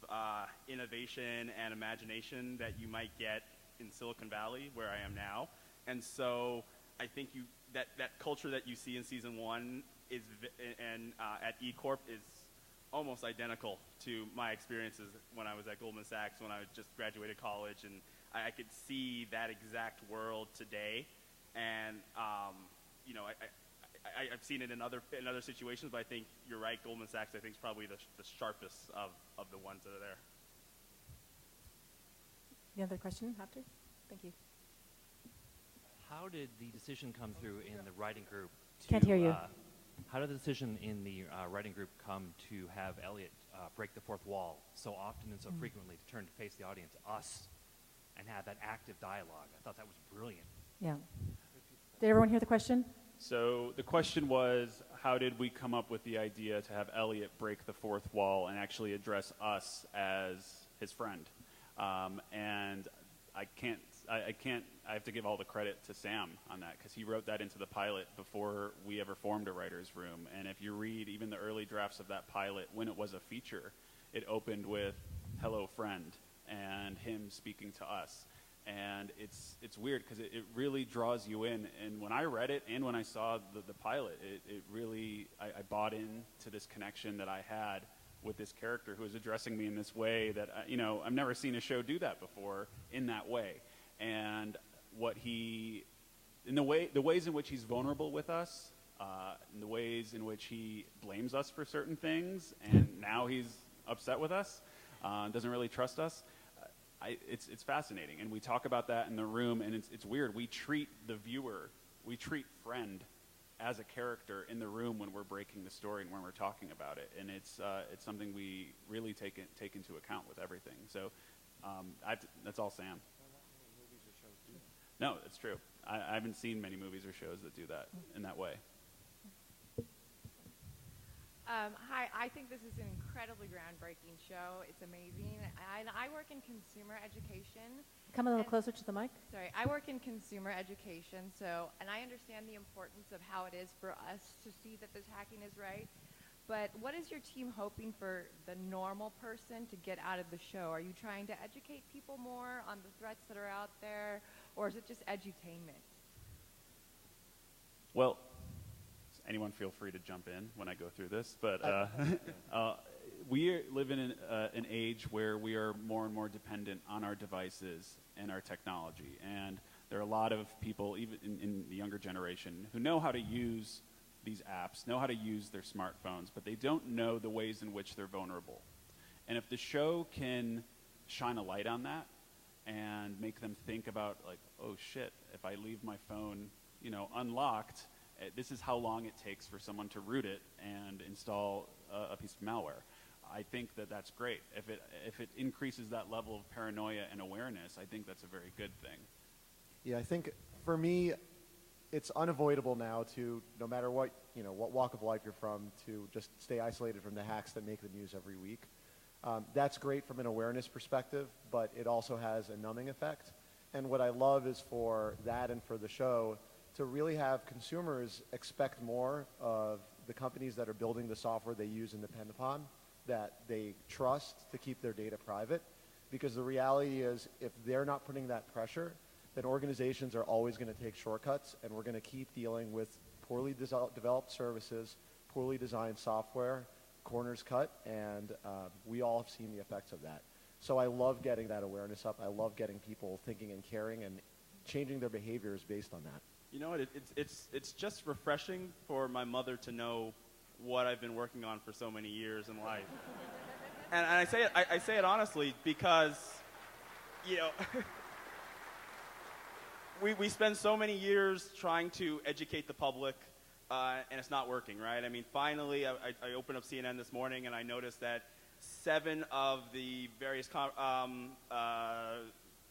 innovation and imagination that you might get in Silicon Valley, where I am now. And so I think that culture that you see in season 1 is at E Corp is almost identical to my experiences when I was at Goldman Sachs when I just graduated college, and I could see that exact world today. And you know, I've seen it in other situations, but I think you're right. Goldman Sachs, I think, is probably the sharpest of the ones that are there. Any other question after? Thank you. how did the decision come through in the writing group to... Can't hear you. How did the decision in the writing group come to have Elliot break the fourth wall so often and so frequently, to turn to face the audience, us, and have that active dialogue? I thought that was brilliant. Yeah. Did everyone hear the question? So the question was, how did we come up with the idea to have Elliot break the fourth wall and actually address us as his friend? And I have to give all the credit to Sam on that, because he wrote that into the pilot before we ever formed a writer's room. And if you read even the early drafts of that pilot, when it was a feature, it opened with "Hello, friend," and him speaking to us. And it's weird because it really draws you in. And when I read it and when I saw the pilot, it really, I bought into this connection that I had with this character who was addressing me in this way that, I've never seen a show do that before in that way. And the ways in which he's vulnerable with us, in the ways in which he blames us for certain things, and now he's upset with us, doesn't really trust us. It's fascinating, and we talk about that in the room, and it's weird. We treat the viewer, we treat friend as a character in the room when we're breaking the story and when we're talking about it, and it's something we really take into account with everything. So that's all Sam. No, it's true. I haven't seen many movies or shows that do that in that way. Hi, I think this is an incredibly groundbreaking show. It's amazing. I work in consumer education. Come a little closer to the mic. Sorry, I work in consumer education, and I understand the importance of how it is for us to see that this hacking is right. But what is your team hoping for the normal person to get out of the show? Are you trying to educate people more on the threats that are out there, or is it just edutainment? Well, anyone feel free to jump in when I go through this, but we live in an age where we are more and more dependent on our devices and our technology, and there are a lot of people, even in the younger generation, who know how to use these apps, know how to use their smartphones, but they don't know the ways in which they're vulnerable. And if the show can shine a light on that and make them think about, like, oh shit, if I leave my phone, unlocked, this is how long it takes for someone to root it and install a piece of malware. I think that that's great. If it increases that level of paranoia and awareness, I think that's a very good thing. Yeah, I think for me, it's unavoidable now to, no matter what walk of life you're from, to just stay isolated from the hacks that make the news every week. That's great from an awareness perspective, but it also has a numbing effect. And what I love is for that and for the show to really have consumers expect more of the companies that are building the software they use and depend upon, that they trust to keep their data private. Because the reality is, if they're not putting that pressure, then organizations are always going to take shortcuts, and we're going to keep dealing with poorly developed services, poorly designed software, corners cut, and we all have seen the effects of that. So I love getting that awareness up. I love getting people thinking and caring and changing their behaviors based on that. You know what? It's just refreshing for my mother to know what I've been working on for so many years in life. And I say it honestly because, we spend so many years trying to educate the public, and it's not working, right? I mean, finally, I opened up CNN this morning and I noticed that 7 of the various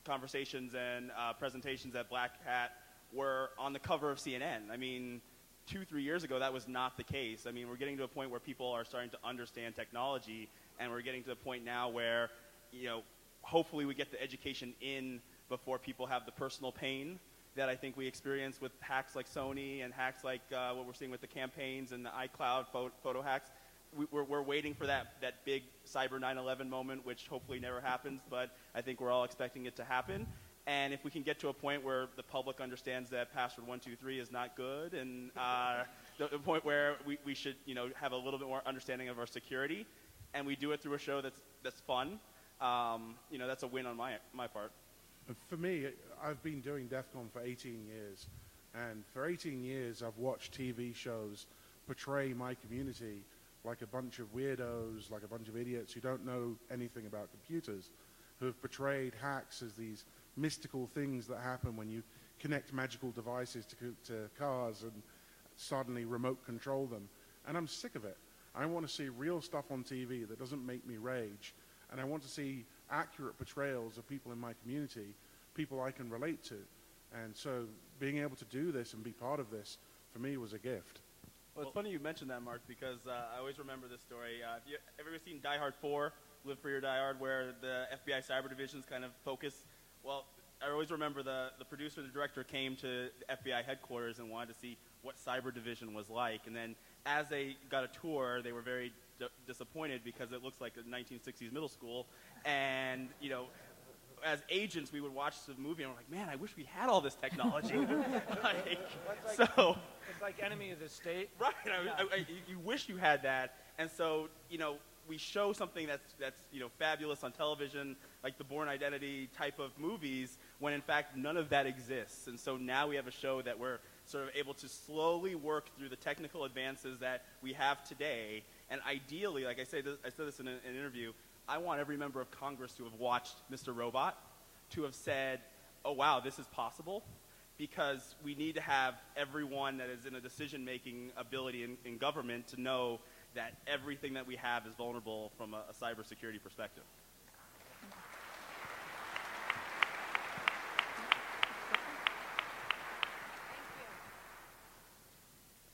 conversations and presentations at Black Hat were on the cover of CNN. I mean, 2-3 years ago, that was not the case. I mean, we're getting to a point where people are starting to understand technology, and we're getting to the point now where, hopefully we get the education in before people have the personal pain that I think we experience with hacks like Sony and hacks like what we're seeing with the campaigns and the iCloud photo hacks. We're waiting for that big cyber 9/11 moment, which hopefully never happens, but I think we're all expecting it to happen. And if we can get to a point where the public understands that password 123 is not good, and the point where we should have a little bit more understanding of our security, and we do it through a show that's fun, that's a win on my part. For me, I've been doing DEF CON for 18 years, and for 18 years I've watched TV shows portray my community like a bunch of weirdos, like a bunch of idiots who don't know anything about computers, who have portrayed hacks as these mystical things that happen when you connect magical devices to cars and suddenly remote control them. And I'm sick of it. I want to see real stuff on TV that doesn't make me rage. And I want to see accurate portrayals of people in my community, people I can relate to. And so being able to do this and be part of this, for me, was a gift. Well, it's funny you mentioned that, Mark, because I always remember this story. Have you ever seen Die Hard 4, Live Free or Die Hard, where the FBI Cyber Division's kind of focus? Well, I always remember the producer and the director came to the FBI headquarters and wanted to see what Cyber Division was like. And then as they got a tour, they were very disappointed because it looks like a 1960s middle school. And, you know, as agents, we would watch the movie and we're like, man, I wish we had all this technology. It's like Enemy of the State. Right. You wish you had that. And so, you know, we show something that's you know, fabulous on television, like the Bourne Identity type of movies, when in fact none of that exists. And so now we have a show that we're sort of able to slowly work through the technical advances that we have today. And ideally, like I said this in an interview, I want every member of Congress to have watched Mr. Robot, to have said, oh wow, this is possible, because we need to have everyone that is in a decision-making ability in government to know that everything that we have is vulnerable from a cybersecurity perspective.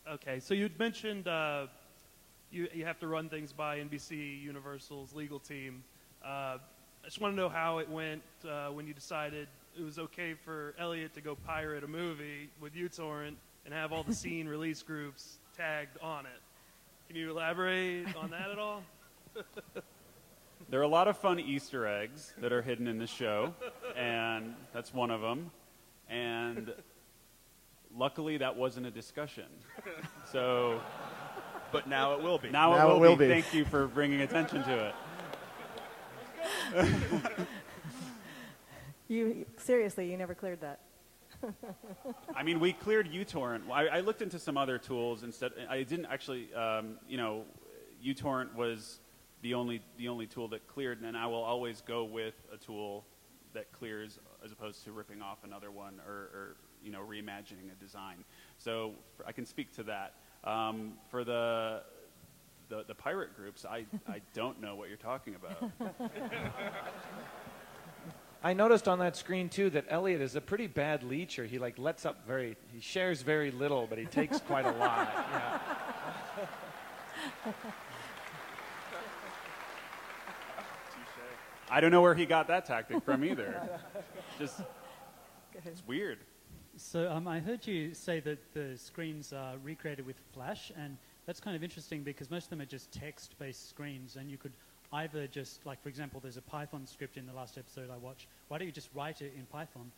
Okay, so you'd mentioned you have to run things by NBC Universal's legal team. I just want to know how it went when you decided it was okay for Elliot to go pirate a movie with uTorrent and have all the scene release groups tagged on it. Can you elaborate on that at all? There are a lot of fun Easter eggs that are hidden in the show, and that's one of them. And luckily, that wasn't a discussion. So, but now it will be. Now it will be. Thank you for bringing attention to it. Seriously, you never cleared that. I mean, we cleared uTorrent. I looked into some other tools instead. I didn't actually, you know, uTorrent was the only tool that cleared, and I will always go with a tool that clears as opposed to ripping off another one or you know, reimagining a design. So I can speak to that. For the pirate groups, I don't know what you're talking about. I noticed on that screen too that Elliot is a pretty bad leecher. He like lets up he shares very little, but he takes quite a lot. Yeah. I don't know where he got that tactic from either. Just, it's weird. So I heard you say that the screens are recreated with Flash, and that's kind of interesting because most of them are just text-based screens, and you could either just, like for example, there's a Python script in the last episode I watched. Why don't you just write it in Python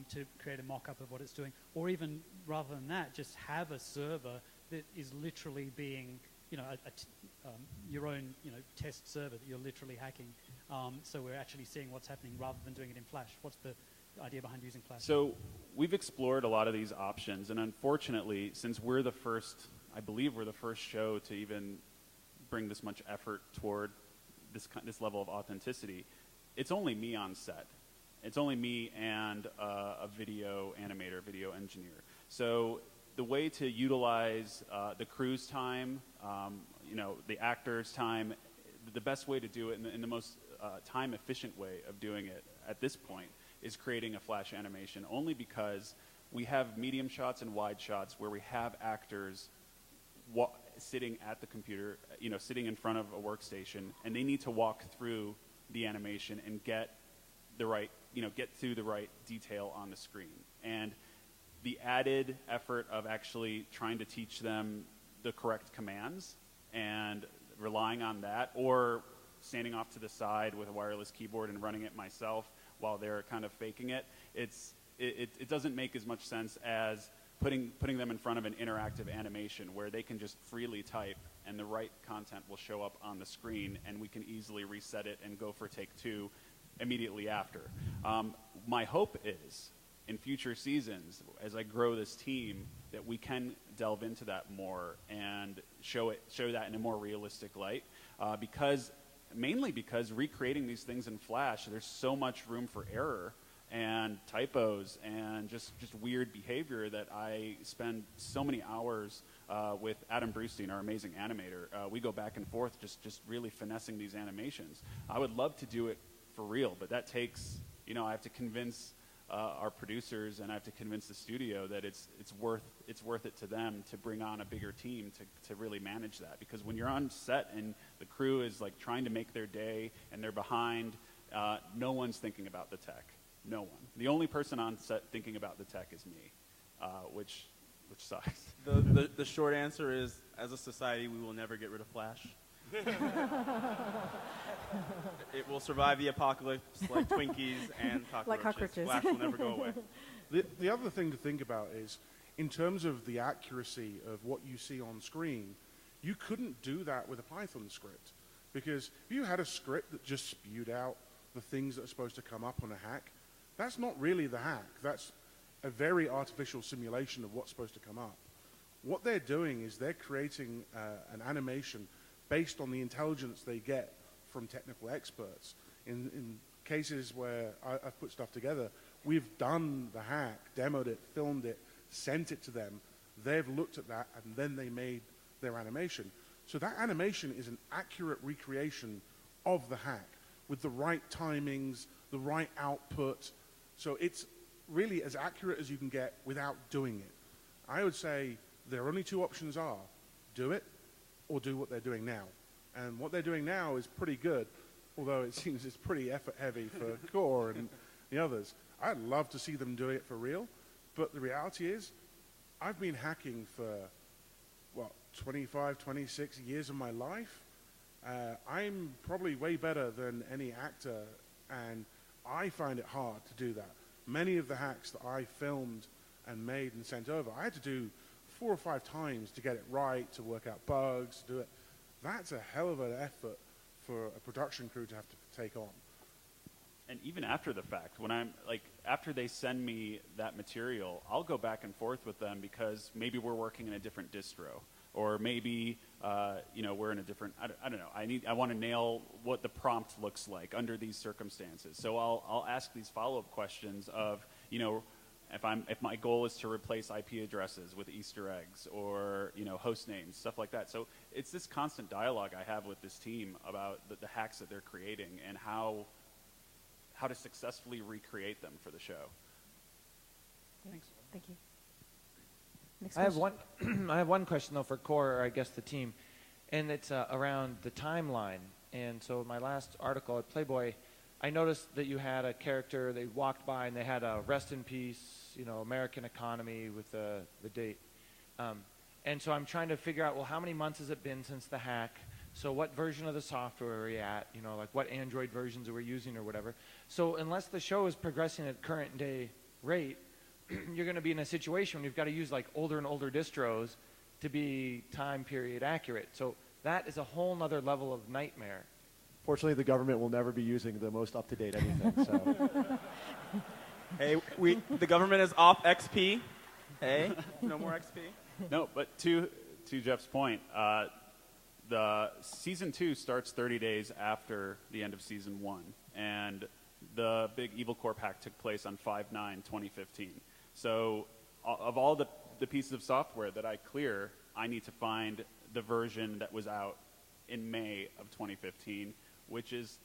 to create a mock-up of what it's doing? Or even, rather than that, just have a server that is literally being, you know, your own, you know, test server that you're literally hacking. So we're actually seeing what's happening rather than doing it in Flash. What's the idea behind using Flash? So we've explored a lot of these options, and unfortunately, since we're the first, I believe we're the first show to even bring this much effort toward this level of authenticity, it's only me on set. It's only me and a video animator, video engineer. So the way to utilize the crew's time, you know, the actors' time, the best way to do it in the most time-efficient way of doing it at this point is creating a Flash animation, only because we have medium shots and wide shots where we have actors sitting at the computer, you know, sitting in front of a workstation, and they need to walk through the animation and get the right, you know, get through the right detail on the screen. And the added effort of actually trying to teach them the correct commands and relying on that, or standing off to the side with a wireless keyboard and running it myself while they're kind of faking it, it doesn't make as much sense as putting them in front of an interactive animation where they can just freely type and the right content will show up on the screen and we can easily reset it and go for take two immediately after. My hope is in future seasons, as I grow this team, that we can delve into that more and show that in a more realistic light, mainly because recreating these things in Flash, there's so much room for error, and typos and just weird behavior that I spend so many hours with Adam Brustein, our amazing animator. We go back and forth just really finessing these animations. I would love to do it for real, but that takes, I have to convince our producers, and I have to convince the studio that it's worth it to them to bring on a bigger team to really manage that. Because when you're on set and the crew is like trying to make their day and they're behind, no one's thinking about the tech. No one. The only person on set thinking about the tech is me, which sucks. The short answer is, as a society, we will never get rid of Flash. It will survive the apocalypse like Twinkies and cockroaches. Like cockroaches. Flash will never go away. The other thing to think about is, in terms of the accuracy of what you see on screen, you couldn't do that with a Python script. Because if you had a script that just spewed out the things that are supposed to come up on a hack, that's not really the hack. That's a very artificial simulation of what's supposed to come up. What they're doing is they're creating an animation based on the intelligence they get from technical experts. In cases where I've put stuff together, we've done the hack, demoed it, filmed it, sent it to them. They've looked at that, and then they made their animation. So that animation is an accurate recreation of the hack with the right timings, the right output. So it's really as accurate as you can get without doing it. I would say their only two options are do it or do what they're doing now. And what they're doing now is pretty good, although it seems it's pretty effort heavy for Core and the others. I'd love to see them do it for real, but the reality is I've been hacking for, 25, 26 years of my life. I'm probably way better than any actor, and I find it hard to do that. Many of the hacks that I filmed and made and sent over, I had to do 4 or 5 times to get it right, to work out bugs, to do it. That's a hell of an effort for a production crew to have to take on. And even after the fact, when I'm like, after they send me that material, I'll go back and forth with them because maybe we're working in a different distro, or maybe we're in a different. I don't know. I want to nail what the prompt looks like under these circumstances. So I'll ask these follow-up questions of if my goal is to replace IP addresses with Easter eggs or host names, stuff like that. So it's this constant dialogue I have with this team about the hacks that they're creating and how to successfully recreate them for the show. Thanks. Thank you. Next I have one question though for Core, or I guess the team, and it's around the timeline. And so my last article at Playboy, I noticed that you had a character, they walked by and they had a rest in peace, American economy with the date. And so I'm trying to figure out, well, how many months has it been since the hack? So what version of the software are we at? Like what Android versions are we using or whatever. So unless the show is progressing at current day rate, you're going to be in a situation where you've got to use like older and older distros to be time period accurate. So that is a whole nother level of nightmare. Fortunately, the government will never be using the most up-to-date anything. So. Hey, the government is off XP. Hey, no more XP. No, but to Jeff's point, the season 2 starts 30 days after the end of season 1, and the big Evil Corp hack took place on 5/9/2015. So, of all the pieces of software that I clear, I need to find the version that was out in May of 2015, which is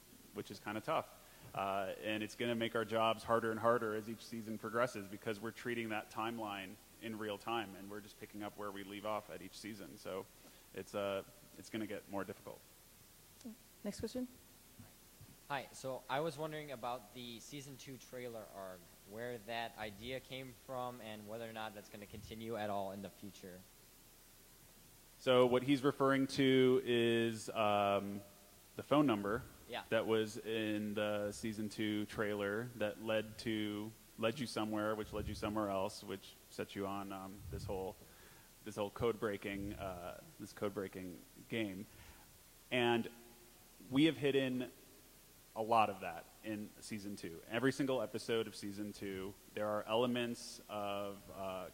kind of tough. And it's going to make our jobs harder and harder as each season progresses because we're treating that timeline in real time, and we're just picking up where we leave off at each season. So it's going to get more difficult. Next question. Hi. So I was wondering about the season 2 trailer arc, where that idea came from, and whether or not that's going to continue at all in the future. So what he's referring to is the phone number that was in the season 2 trailer that led you somewhere, which led you somewhere else, which set you on this whole code breaking game. And we have hidden a lot of that in season 2. Every single episode of season 2, there are elements of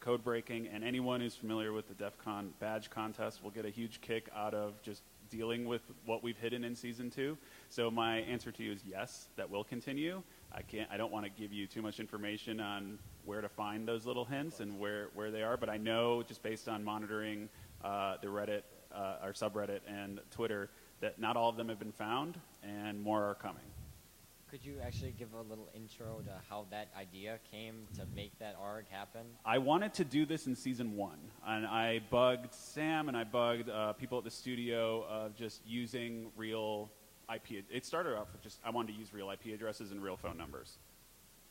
code breaking, and anyone who's familiar with the DEF CON badge contest will get a huge kick out of just dealing with what we've hidden in season 2. So my answer to you is yes, that will continue. I don't want to give you too much information on where to find those little hints and where they are, but I know just based on monitoring the Reddit, our subreddit, and Twitter, that not all of them have been found, and more are coming. Could you actually give a little intro to how that idea came to make that ARG happen? I wanted to do this in season 1, and I bugged Sam and I bugged people at the studio of just using real IP. It started off with just I wanted to use real IP addresses and real phone numbers.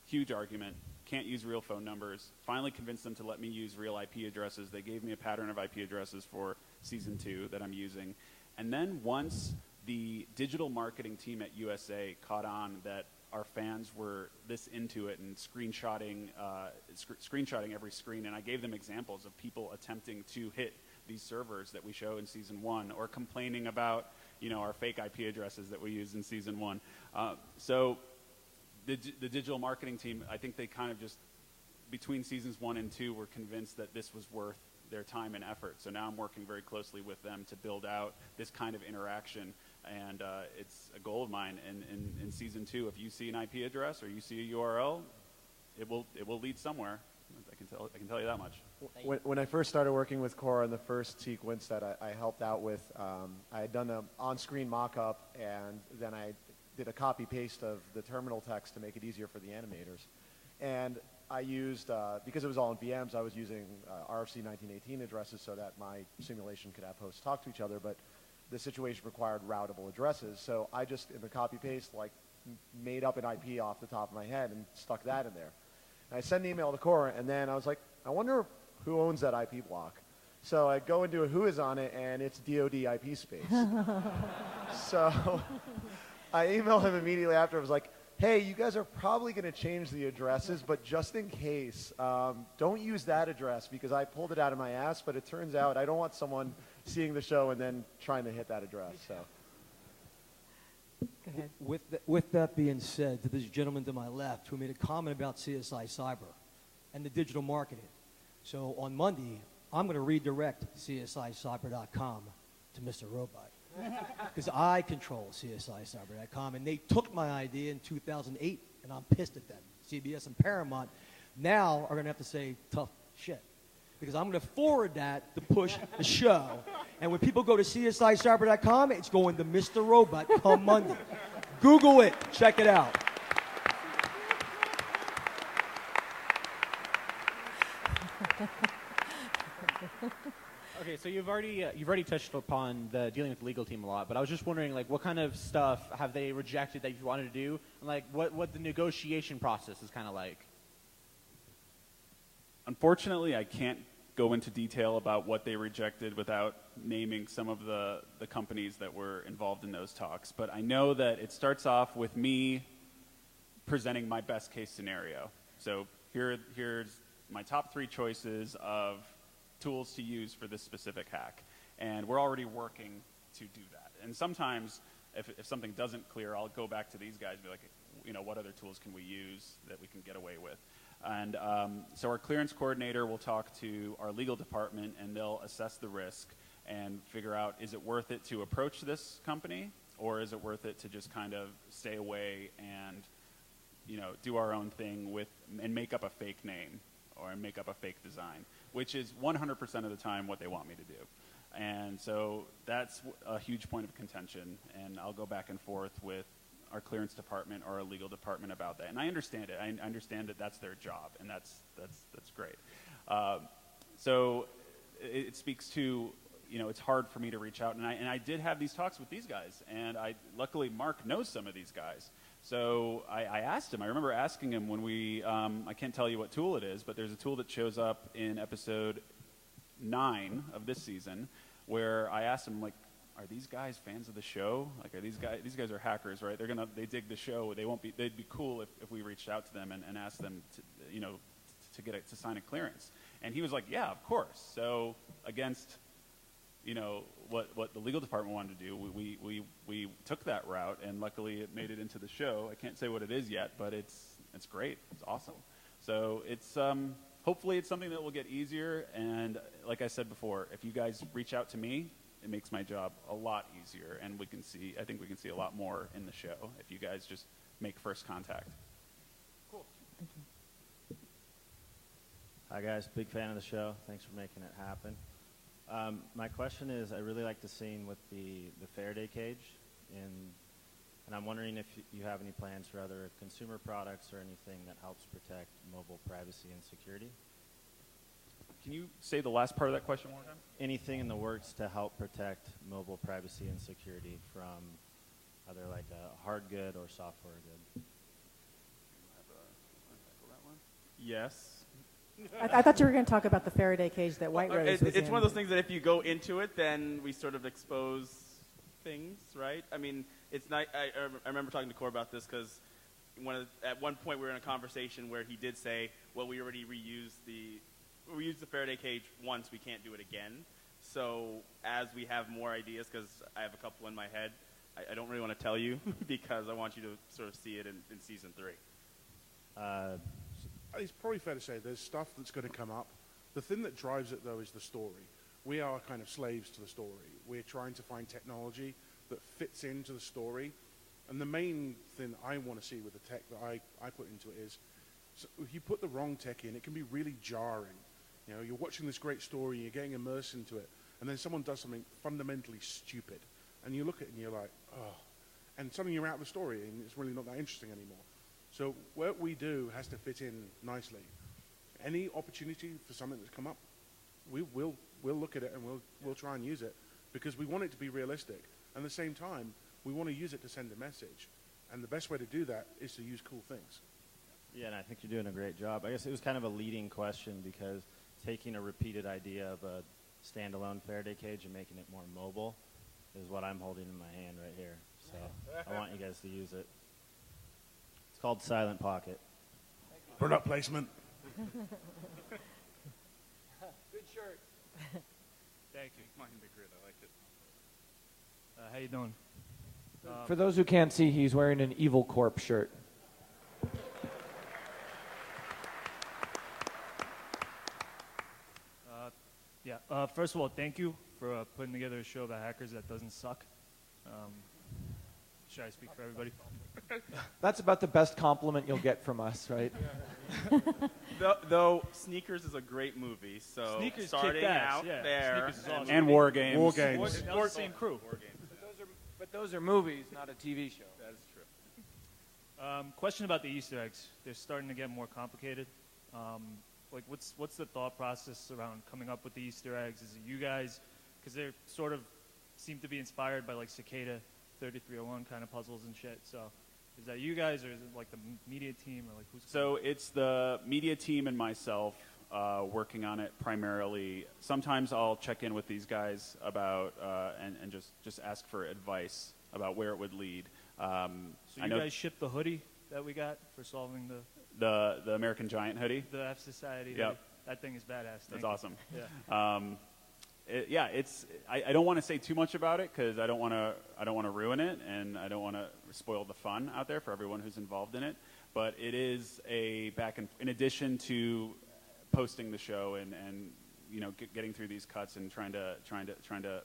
Huge argument. Can't use real phone numbers. Finally convinced them to let me use real IP addresses. They gave me a pattern of IP addresses for season 2 that I'm using. And then once the digital marketing team at USA caught on that our fans were this into it and screenshotting every screen, and I gave them examples of people attempting to hit these servers that we show in season 1, or complaining about our fake IP addresses that we use in season 1. So the digital marketing team, I think they kind of just, between seasons 1 and 2, were convinced that this was worth their time and effort. So now I'm working very closely with them to build out this kind of interaction. And it's a goal of mine. And in season 2, if you see an IP address or you see a URL, it will lead somewhere. I can tell you that much. When I first started working with Cora in the first sequence that I helped out with, I had done an on-screen mock-up, and then I did a copy-paste of the terminal text to make it easier for the animators. And I used, because it was all in VMs, I was using RFC 1918 addresses so that my simulation could have hosts talk to each other, but the situation required routable addresses. So I just, in the copy-paste, made up an IP off the top of my head and stuck that in there. And I sent an email to Cora, and then I was like, I wonder who owns that IP block. So I go into who is on it, and it's DoD IP space. So I emailed him immediately after. I was like, hey, you guys are probably going to change the addresses, but just in case, don't use that address, because I pulled it out of my ass, but it turns out I don't want someone seeing the show and then trying to hit that address. So. Go ahead. With that being said, to this gentleman to my left who made a comment about CSI Cyber and the digital marketing. So on Monday, I'm going to redirect CSICyber.com to Mr. Robot, because I control CSICyber.com, and they took my idea in 2008, and I'm pissed at them. CBS and Paramount now are going to have to say tough shit, because I'm going to forward that to push the show. And when people go to CSICyber.com, it's going to Mr. Robot come Monday. Google it. Check it out. Okay, so you've already touched upon the dealing with the legal team a lot, but I was just wondering, what kind of stuff have they rejected that you wanted to do, and what the negotiation process is kind of like? Unfortunately, I can't go into detail about what they rejected without naming some of the companies that were involved in those talks. But I know that it starts off with me presenting my best case scenario. So here's my top 3 choices of tools to use for this specific hack. And we're already working to do that. And sometimes if something doesn't clear, I'll go back to these guys and be like, what other tools can we use that we can get away with? And so our clearance coordinator will talk to our legal department, and they'll assess the risk and figure out, is it worth it to approach this company, or is it worth it to just kind of stay away and do our own thing and make up a fake name or make up a fake design, which is 100% of the time what they want me to do. And so that's a huge point of contention, and I'll go back and forth with our clearance department or our legal department about that. And I understand it. I understand that that's their job, and that's great. So it speaks to, it's hard for me to reach out. And I did have these talks with these guys, and luckily Mark knows some of these guys. So I asked him. I remember asking him when I can't tell you what tool it is, but there's a tool that shows up in episode 9 of this season where I asked him, are these guys fans of the show? Are these guys are hackers, right? They dig the show. They'd be cool if we reached out to them and asked them to sign a clearance. And he was like, yeah, of course. So against what the legal department wanted to do, we took that route, and luckily it made it into the show. I can't say what it is yet, but it's great. It's awesome. So it's hopefully it's something that will get easier. And like I said before, if you guys reach out to me, it makes my job a lot easier, and I think we can see a lot more in the show if you guys just make first contact. Cool. Thank you. Hi guys, big fan of the show. Thanks for making it happen. My question is, I really like the scene with the Faraday cage, and I'm wondering if you have any plans for other consumer products or anything that helps protect mobile privacy and security. Can you say the last part of that question one more time? Anything in the works to help protect mobile privacy and security from either like a hard good or software good? Yes. I thought you were going to talk about the Faraday cage that White Rose was It's in. one of those things that if you go into it, then we sort of expose things, right? I mean, it's not. I remember talking to Core about this because at one point we were in a conversation where he did say, "Well, we already we used the Faraday cage once. We can't do it again." So as we have more ideas, because I have a couple in my head, I don't really want to tell you because I want you to sort of see it in season 3. It's probably fair to say there's stuff that's going to come up. The thing that drives it, though, is the story. We are kind of slaves to the story. We're trying to find technology that fits into the story. And the main thing I want to see with the tech that I put into it is, so if you put the wrong tech in, it can be really jarring. You know, you're watching this great story, you're getting immersed into it, and then someone does something fundamentally stupid. And you look at it and you're like, oh. And suddenly you're out of the story and it's really not that interesting anymore. So what we do has to fit in nicely. Any opportunity for something that's come up, we'll look at it and we'll try and use it because we want it to be realistic. And at the same time, we want to use it to send a message. And the best way to do that is to use cool things. Yeah, and I think you're doing a great job. I guess it was kind of a leading question because taking a repeated idea of a standalone Faraday cage and making it more mobile is what I'm holding in my hand right here. So I want you guys to use it. It's called Silent Pocket. Product placement. Good shirt. Thank you. Mine big grid. I like it. How you doing? For those who can't see, he's wearing an Evil Corp shirt. First of all, thank you for putting together a show about hackers that doesn't suck. Should I speak for everybody? That's about the best compliment you'll get from us, right? Though Sneakers is a great movie, so Sneakers starting kicked ass, out yeah. there. Sneakers is awesome. And War Games. War Games. That was the same crew. But those are movies, not a TV show. That is true. Question about the Easter eggs. They're starting to get more complicated. Like, what's the thought process around coming up with the Easter eggs? Is it you guys? Because they sort of seem to be inspired by like Cicada 3301 kind of puzzles and shit. So, is that you guys, or is it like the media team, or like who's? So it's the media team and myself working on it primarily. Sometimes I'll check in with these guys about and just ask for advice about where it would lead. So you guys shipped the hoodie that we got for solving the American Giant hoodie. the F Society. Yep. Hoodie. That thing is badass. That's awesome. Yeah. I don't want to say too much about it because I don't want to ruin it, and I don't want to spoil the fun out there for everyone who's involved in it. But it is in addition to posting the show and you know getting through these cuts and trying to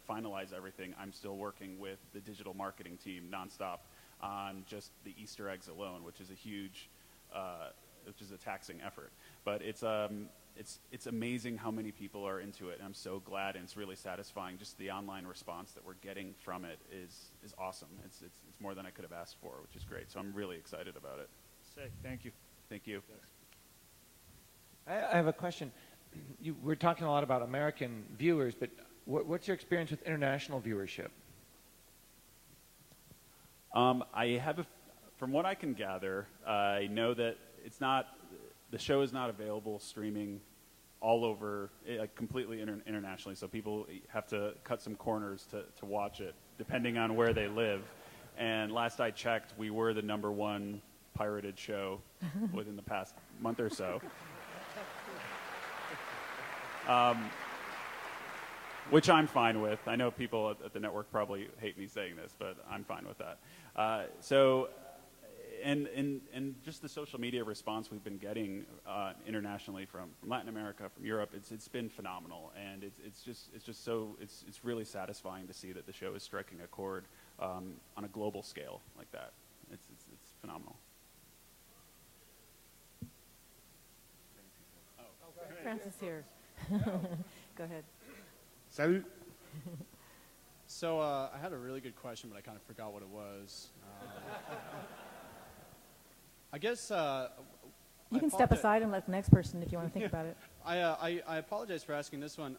finalize everything. I'm still working with the digital marketing team nonstop on just the Easter eggs alone, which is a taxing effort. But it's amazing how many people are into it, and I'm so glad, and it's really satisfying. Just the online response that we're getting from it is awesome. It's more than I could have asked for, which is great. So I'm really excited about it. Sick. Thank you. Thank you. I have a question. We're talking a lot about American viewers, but what's your experience with international viewership? From what I can gather, I know that the show is not available streaming all over, completely internationally. So people have to cut some corners to watch it, depending on where they live. And last I checked, we were the #1 pirated show within the past month or so. Which I'm fine with. I know people at the network probably hate me saying this, but I'm fine with that. So and just the social media response we've been getting internationally from Latin America, from Europe, it's been phenomenal, and it's really satisfying to see that the show is striking a chord on a global scale like that. It's phenomenal. Francis here. Go ahead. Salut. So I had a really good question, but I kind of forgot what it was. I guess you can step aside and let the next person if you want to think about it. I apologize for asking this one,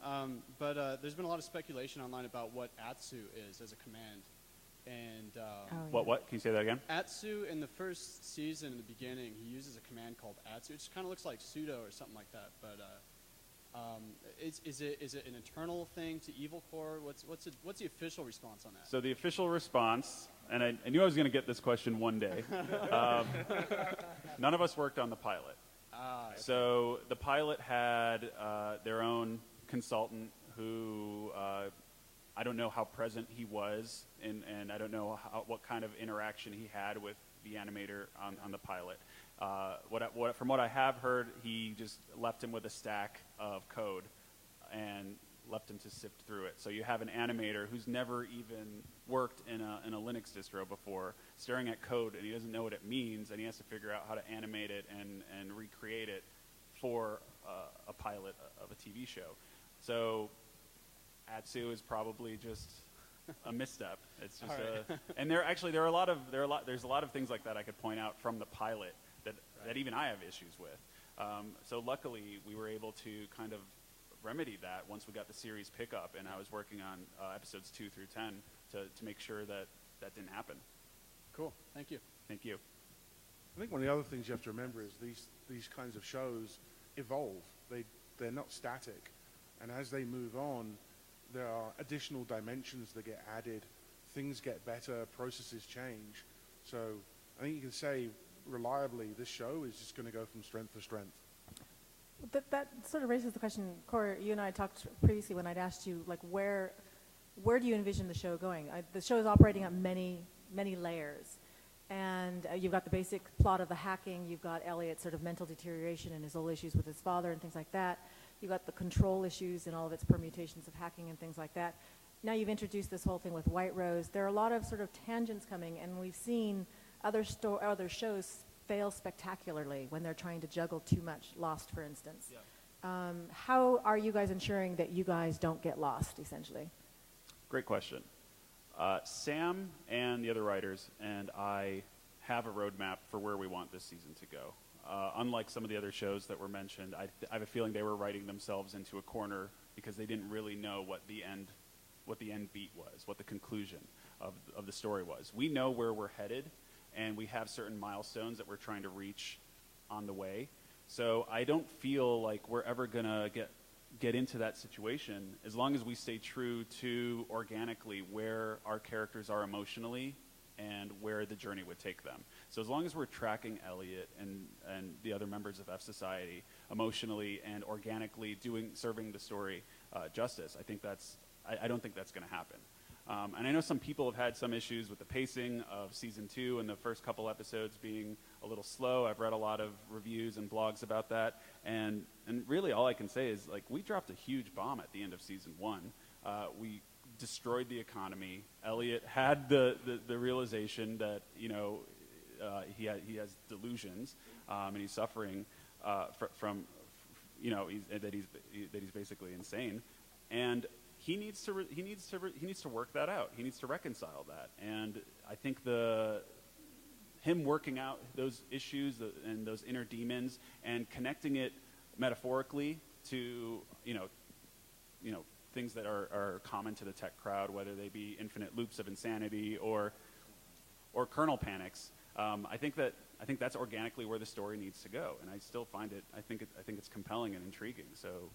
but there's been a lot of speculation online about what Atsu is as a command. And What? Can you say that again? Atsu in the first season, in the beginning, he uses a command called Atsu. It just kind of looks like sudo or something like that. But is it an internal thing to Evil Core? What's the official response on that? So the official response, and I knew I was going to get this question one day. None of us worked on the pilot. Okay. So the pilot had their own consultant who I don't know how present he was, and I don't know what kind of interaction he had with the animator on the pilot. From what I have heard, he just left him with a stack of code and left him to sift through it. So you have an animator who's never even worked in a Linux distro before, staring at code, and he doesn't know what it means, and he has to figure out how to animate it and recreate it for a pilot of a TV show. So Atsu is probably just a misstep. It's just and there's a lot of things like that I could point out from the pilot that even I have issues with. So luckily we were able to kind of remedy that once we got the series pickup, and I was working on episodes 2 through 10 to make sure that didn't happen. Cool. Thank you. Thank you. I think one of the other things you have to remember is these kinds of shows evolve. They're not static, and as they move on, there are additional dimensions that get added, things get better, processes change. So I think you can say reliably this show is just going to go from strength to strength. That sort of raises the question, Cor, you and I talked previously when I'd asked you, like, where do you envision the show going? The show is operating on many layers. And you've got the basic plot of the hacking, you've got Elliot's sort of mental deterioration and his old issues with his father and things like that. You've got the control issues and all of its permutations of hacking and things like that. Now you've introduced this whole thing with White Rose. There are a lot of sort of tangents coming, and we've seen other shows fail spectacularly when they're trying to juggle too much. Lost, for instance. Yeah. How are you guys ensuring that you guys don't get lost, essentially? Great question. Sam and the other writers and I have a roadmap for where we want this season to go. Unlike some of the other shows that were mentioned, I have a feeling they were writing themselves into a corner because they didn't really know what the end beat was, what the conclusion of the story was. We know where we're headed, and we have certain milestones that we're trying to reach on the way. So I don't feel like we're ever gonna get into that situation as long as we stay true to organically where our characters are emotionally and where the journey would take them. So as long as we're tracking Elliot and the other members of F Society emotionally and organically serving the story justice, I don't think that's going to happen. And I know some people have had some issues with the pacing of season 2 and the first couple episodes being a little slow. I've read a lot of reviews and blogs about that, and really all I can say is, like, we dropped a huge bomb at the end of season 1. We destroyed the economy. Elliot had the realization that he has delusions and he's suffering from that he's basically insane, and he needs to work that out. He needs to reconcile that, and I think him working out those issues and those inner demons and connecting it metaphorically to things that are common to the tech crowd, whether they be infinite loops of insanity or kernel panics. I think that's organically where the story needs to go, and I still find it. I think it's compelling and intriguing. So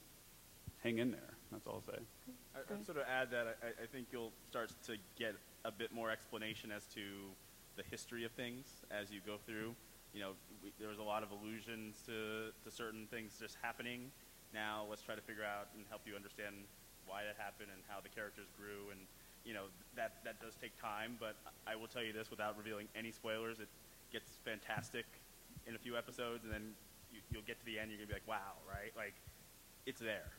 hang in there. That's all I'll say. I'd sort of add that I think you'll start to get a bit more explanation as to the history of things as you go through. There was a lot of allusions to certain things just happening. Now let's try to figure out and help you understand why that happened and how the characters grew, and that does take time. But I will tell you this, without revealing any spoilers, it gets fantastic in a few episodes, and then you'll get to the end, you're gonna be like, wow, right? Like, it's there.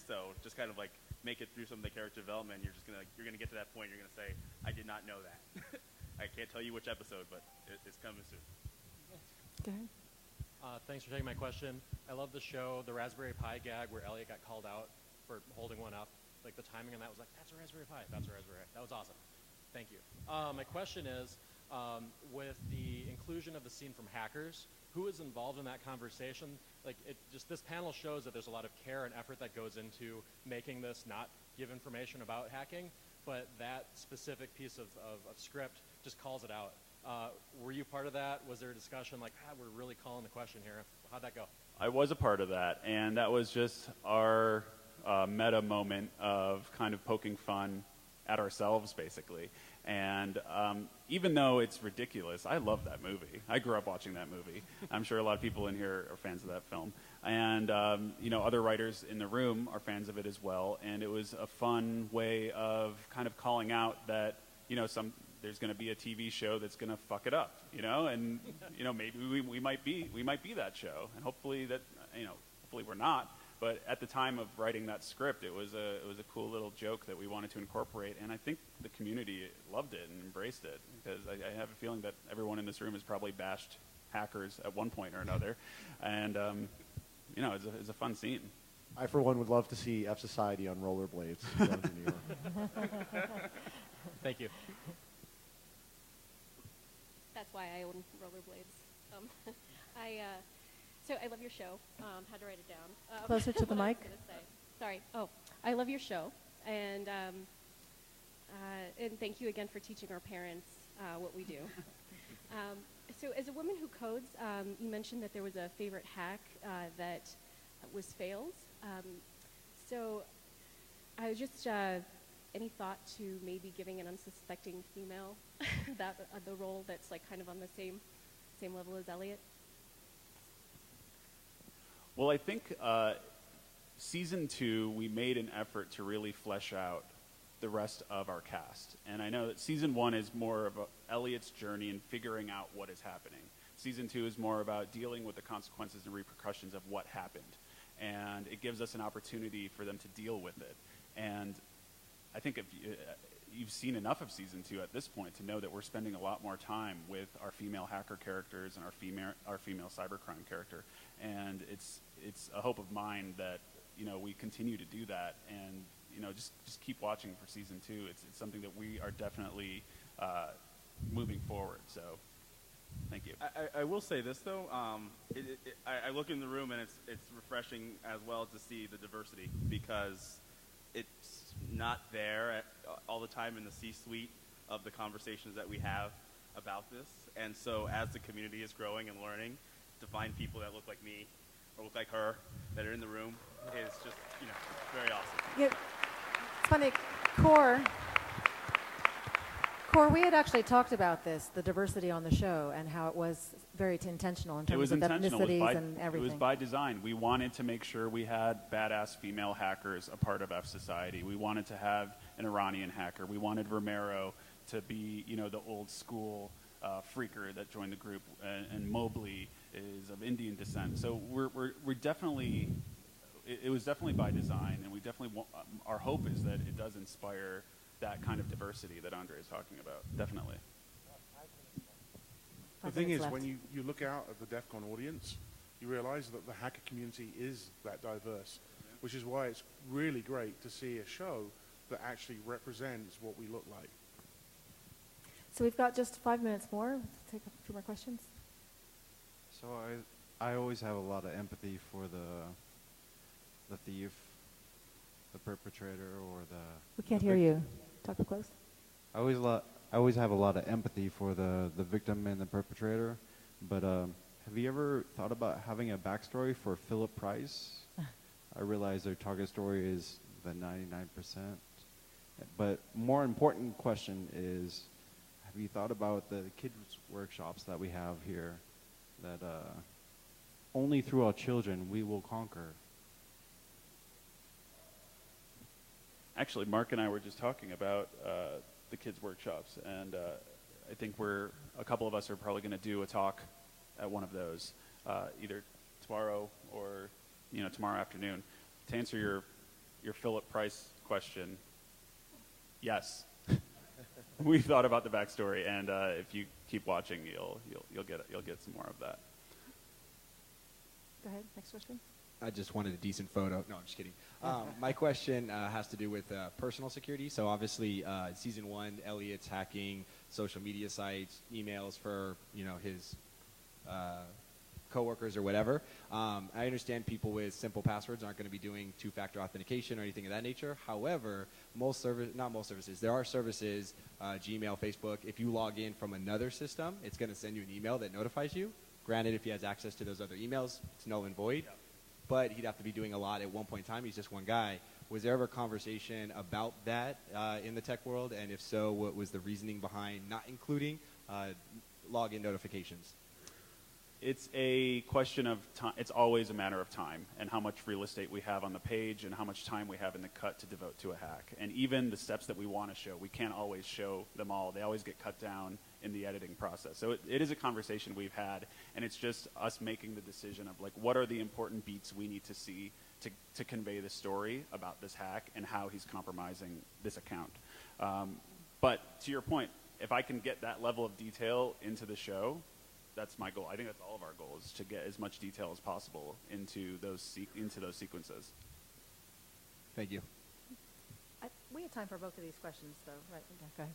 So just kind of like make it through some of the character development. You're gonna get to that point. You're gonna say, I did not know that. I can't tell you which episode, but it's coming soon. Go ahead. Thanks for taking my question. I love the show, the Raspberry Pi gag where Elliot got called out for holding one up. Like the timing on that was like, that's a Raspberry Pi, that's a Raspberry Pi. That was awesome. Thank you. My question is, with the inclusion of the scene from Hackers, who is involved in that conversation? Like, this panel shows that there's a lot of care and effort that goes into making this not give information about hacking, but that specific piece of script just calls it out. Were you part of that? Was there a discussion like, we're really calling the question here? How'd that go? I was a part of that, and that was just our meta moment of kind of poking fun at ourselves, basically. And even though it's ridiculous, I love that movie. I grew up watching that movie. I'm sure a lot of people in here are fans of that film. And, other writers in the room are fans of it as well. And it was a fun way of kind of calling out that, there's going to be a TV show that's going to fuck it up, and, maybe we might be that show. And hopefully hopefully we're not. But at the time of writing that script, it was a cool little joke that we wanted to incorporate, and I think the community loved it and embraced it, because I have a feeling that everyone in this room has probably bashed Hackers at one point or another, and it's a fun scene. I, for one, would love to see F Society on rollerblades going to New York. Thank you. That's why I own rollerblades. So I love your show. Had to write it down. Closer to the mic. Sorry. Oh, I love your show, and thank you again for teaching our parents what we do. So as a woman who codes, you mentioned that there was a favorite hack that was fails. So I was just any thought to maybe giving an unsuspecting female the role that's like kind of on the same level as Elliot? Well, I think season 2, we made an effort to really flesh out the rest of our cast. And I know that season 1 is more of Elliot's journey in figuring out what is happening. Season 2 is more about dealing with the consequences and repercussions of what happened. And it gives us an opportunity for them to deal with it. And I think if you've seen enough of season 2 at this point to know that we're spending a lot more time with our female hacker characters and our female cybercrime character. And it's a hope of mine that we continue to do that, and just keep watching for season 2. It's something that we are definitely moving forward. So thank you. I will say this though, I look in the room and it's refreshing as well to see the diversity, because it's not there all the time in the C-suite of the conversations that we have about this. And so as the community is growing and learning, to find people that look like me or look like her that are in the room is just, very awesome. Yeah, it's funny, Core, we had actually talked about this, the diversity on the show, and how it was very intentional in terms of ethnicities and everything. It was by design. We wanted to make sure we had badass female hackers a part of F Society. We wanted to have an Iranian hacker. We wanted Romero to be, the old school freaker that joined the group, and Mobley is of Indian descent. So we're definitely, it was definitely by design, and we definitely our hope is that it does inspire that kind of diversity that Andre is talking about. Definitely. The thing is, when you look out at the DEF CON audience, you realize that the hacker community is that diverse, which is why it's really great to see a show that actually represents what we look like. So we've got just 5 minutes more. Let's take a few more questions. So I always have a lot of empathy for the thief, the perpetrator, or the... We can't hear you. Talk up close. I always have a lot of empathy for the victim and the perpetrator, but have you ever thought about having a backstory for Philip Price? I realize their target story is the 99%, but more important question is, have you thought about the kids' workshops that we have here, that only through our children we will conquer? Actually, Mark and I were just talking about the kids' workshops, and I think a couple of us are probably going to do a talk at one of those, either tomorrow or tomorrow afternoon. To answer your Philip Price question, yes, we've thought about the backstory, and if you keep watching, you'll get some more of that. Go ahead. Next question. I just wanted a decent photo. No, I'm just kidding. My question has to do with personal security. So obviously, season 1, Elliot's hacking social media sites, emails for his coworkers or whatever. I understand people with simple passwords aren't going to be doing two-factor authentication or anything of that nature. However, not most services, there are services, Gmail, Facebook. If you log in from another system, it's going to send you an email that notifies you. Granted, if he has access to those other emails, it's null and void. Yeah. But he'd have to be doing a lot at one point in time. He's just one guy. Was there ever a conversation about that in the tech world? And if so, what was the reasoning behind not including login notifications? It's a question of time. It's always a matter of time and how much real estate we have on the page and how much time we have in the cut to devote to a hack. And even the steps that we want to show, we can't always show them all. They always get cut down in the editing process. So it is a conversation we've had, and it's just us making the decision of like, what are the important beats we need to see to convey the story about this hack and how he's compromising this account. But to your point, if I can get that level of detail into the show, that's my goal. I think that's all of our goals, to get as much detail as possible into those sequences. Thank you. We have time for both of these questions, though. Right? Okay,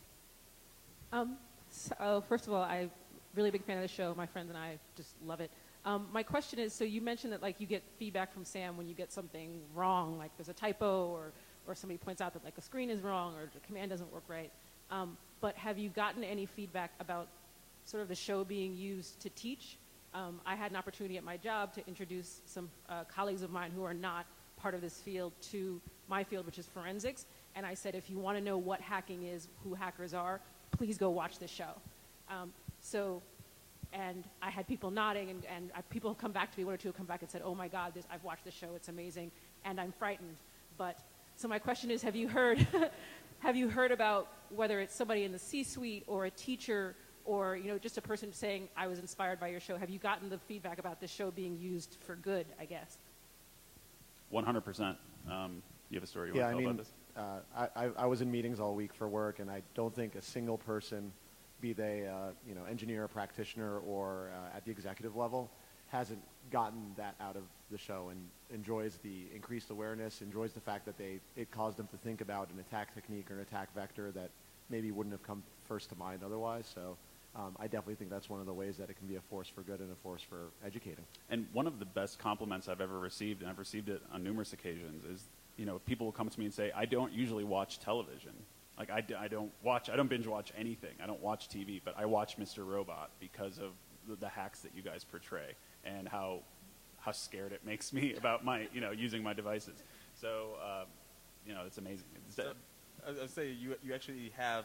go ahead. So first of all, I'm really big fan of the show. My friends and I just love it. My question is, so you mentioned that like you get feedback from Sam when you get something wrong, like there's a typo or somebody points out that like a screen is wrong or the command doesn't work right. But have you gotten any feedback about sort of the show being used to teach? I had an opportunity at my job to introduce some colleagues of mine who are not part of this field to my field, which is forensics. And I said, if you want to know what hacking is, who hackers are, please go watch the show. And I had people nodding, and people have come back to me, one or two have come back and said, oh my God, I've watched the show, it's amazing, and I'm frightened. So my question is, have you heard about whether it's somebody in the C-suite or a teacher or just a person saying, I was inspired by your show? Have you gotten the feedback about the show being used for good, I guess? 100%. You have a story you want to tell about this? I was in meetings all week for work, and I don't think a single person, be they engineer, or practitioner, or at the executive level, hasn't gotten that out of the show and enjoys the increased awareness, enjoys the fact that it caused them to think about an attack technique or an attack vector that maybe wouldn't have come first to mind otherwise. So I definitely think that's one of the ways that it can be a force for good and a force for educating. And one of the best compliments I've ever received, and I've received it on numerous occasions, is people will come to me and say, I don't usually watch television. Like I don't binge watch anything. I don't watch TV, but I watch Mr. Robot because of the hacks that you guys portray and how scared it makes me about my using my devices. So it's amazing. I would say you actually have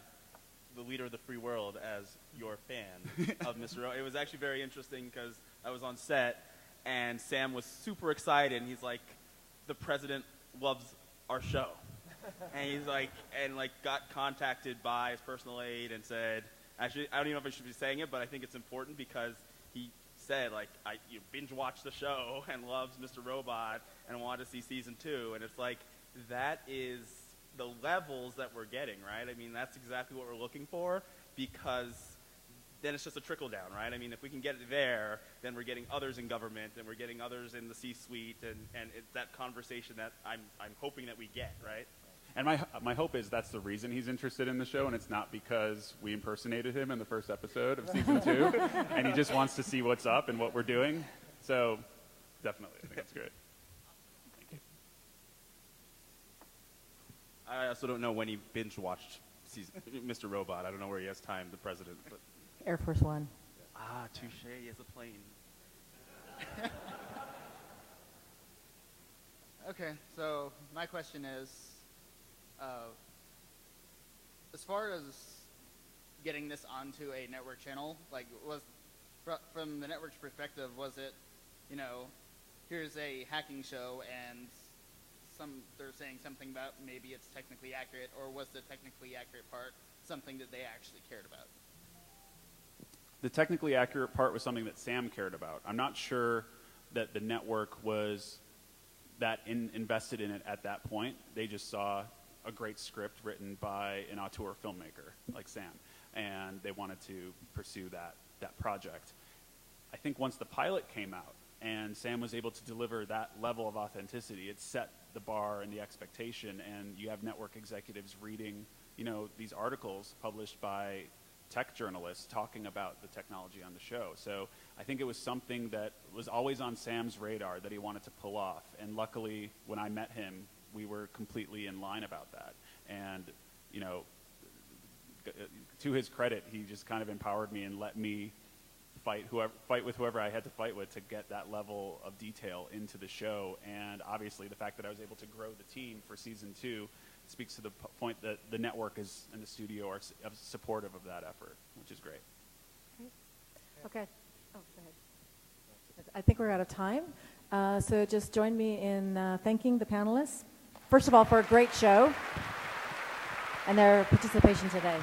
the leader of the free world as your fan of Mr. Robot. It was actually very interesting because I was on set and Sam was super excited and he's like, the president loves our show. And he's got contacted by his personal aide and said, actually, I don't even know if I should be saying it, but I think it's important because he said, you binge watched the show and loves Mr. Robot and wanted to see season 2. And it's like, that is the levels that we're getting, right? I mean, that's exactly what we're looking for, because then it's just a trickle down, right? I mean, if we can get it there, then we're getting others in government and we're getting others in the C-suite, and it's that conversation that I'm hoping that we get, right? And my hope is that's the reason he's interested in the show, and it's not because we impersonated him in the first episode of season 2, and he just wants to see what's up and what we're doing. So definitely, I think that's great. Thank you. I also don't know when he binge watched Mr. Robot. I don't know where he has time, the president. But. Air Force One. Ah, touche. He has a plane. Okay, so my question is, as far as getting this onto a network channel, from the network's perspective, was it, here's a hacking show and they're saying something about maybe it's technically accurate, or was the technically accurate part something that they actually cared about? the technically accurate part was something that Sam cared about. I'm not sure that the network was that invested in it at that point. They just saw a great script written by an auteur filmmaker like Sam, and they wanted to pursue that project. I think once the pilot came out and Sam was able to deliver that level of authenticity, it set the bar and the expectation, and you have network executives reading, these articles published by tech journalists talking about the technology on the show. So I think it was something that was always on Sam's radar that he wanted to pull off. And luckily, when I met him, we were completely in line about that. And, to his credit, he just kind of empowered me and let me fight with whoever I had to fight with to get that level of detail into the show. And obviously, the fact that I was able to grow the team for season 2 speaks to the point that the network and the studio are supportive of that effort, which is great. Okay. Oh, go ahead. I think we're out of time. So just join me in thanking the panelists, first of all, for a great show and their participation today.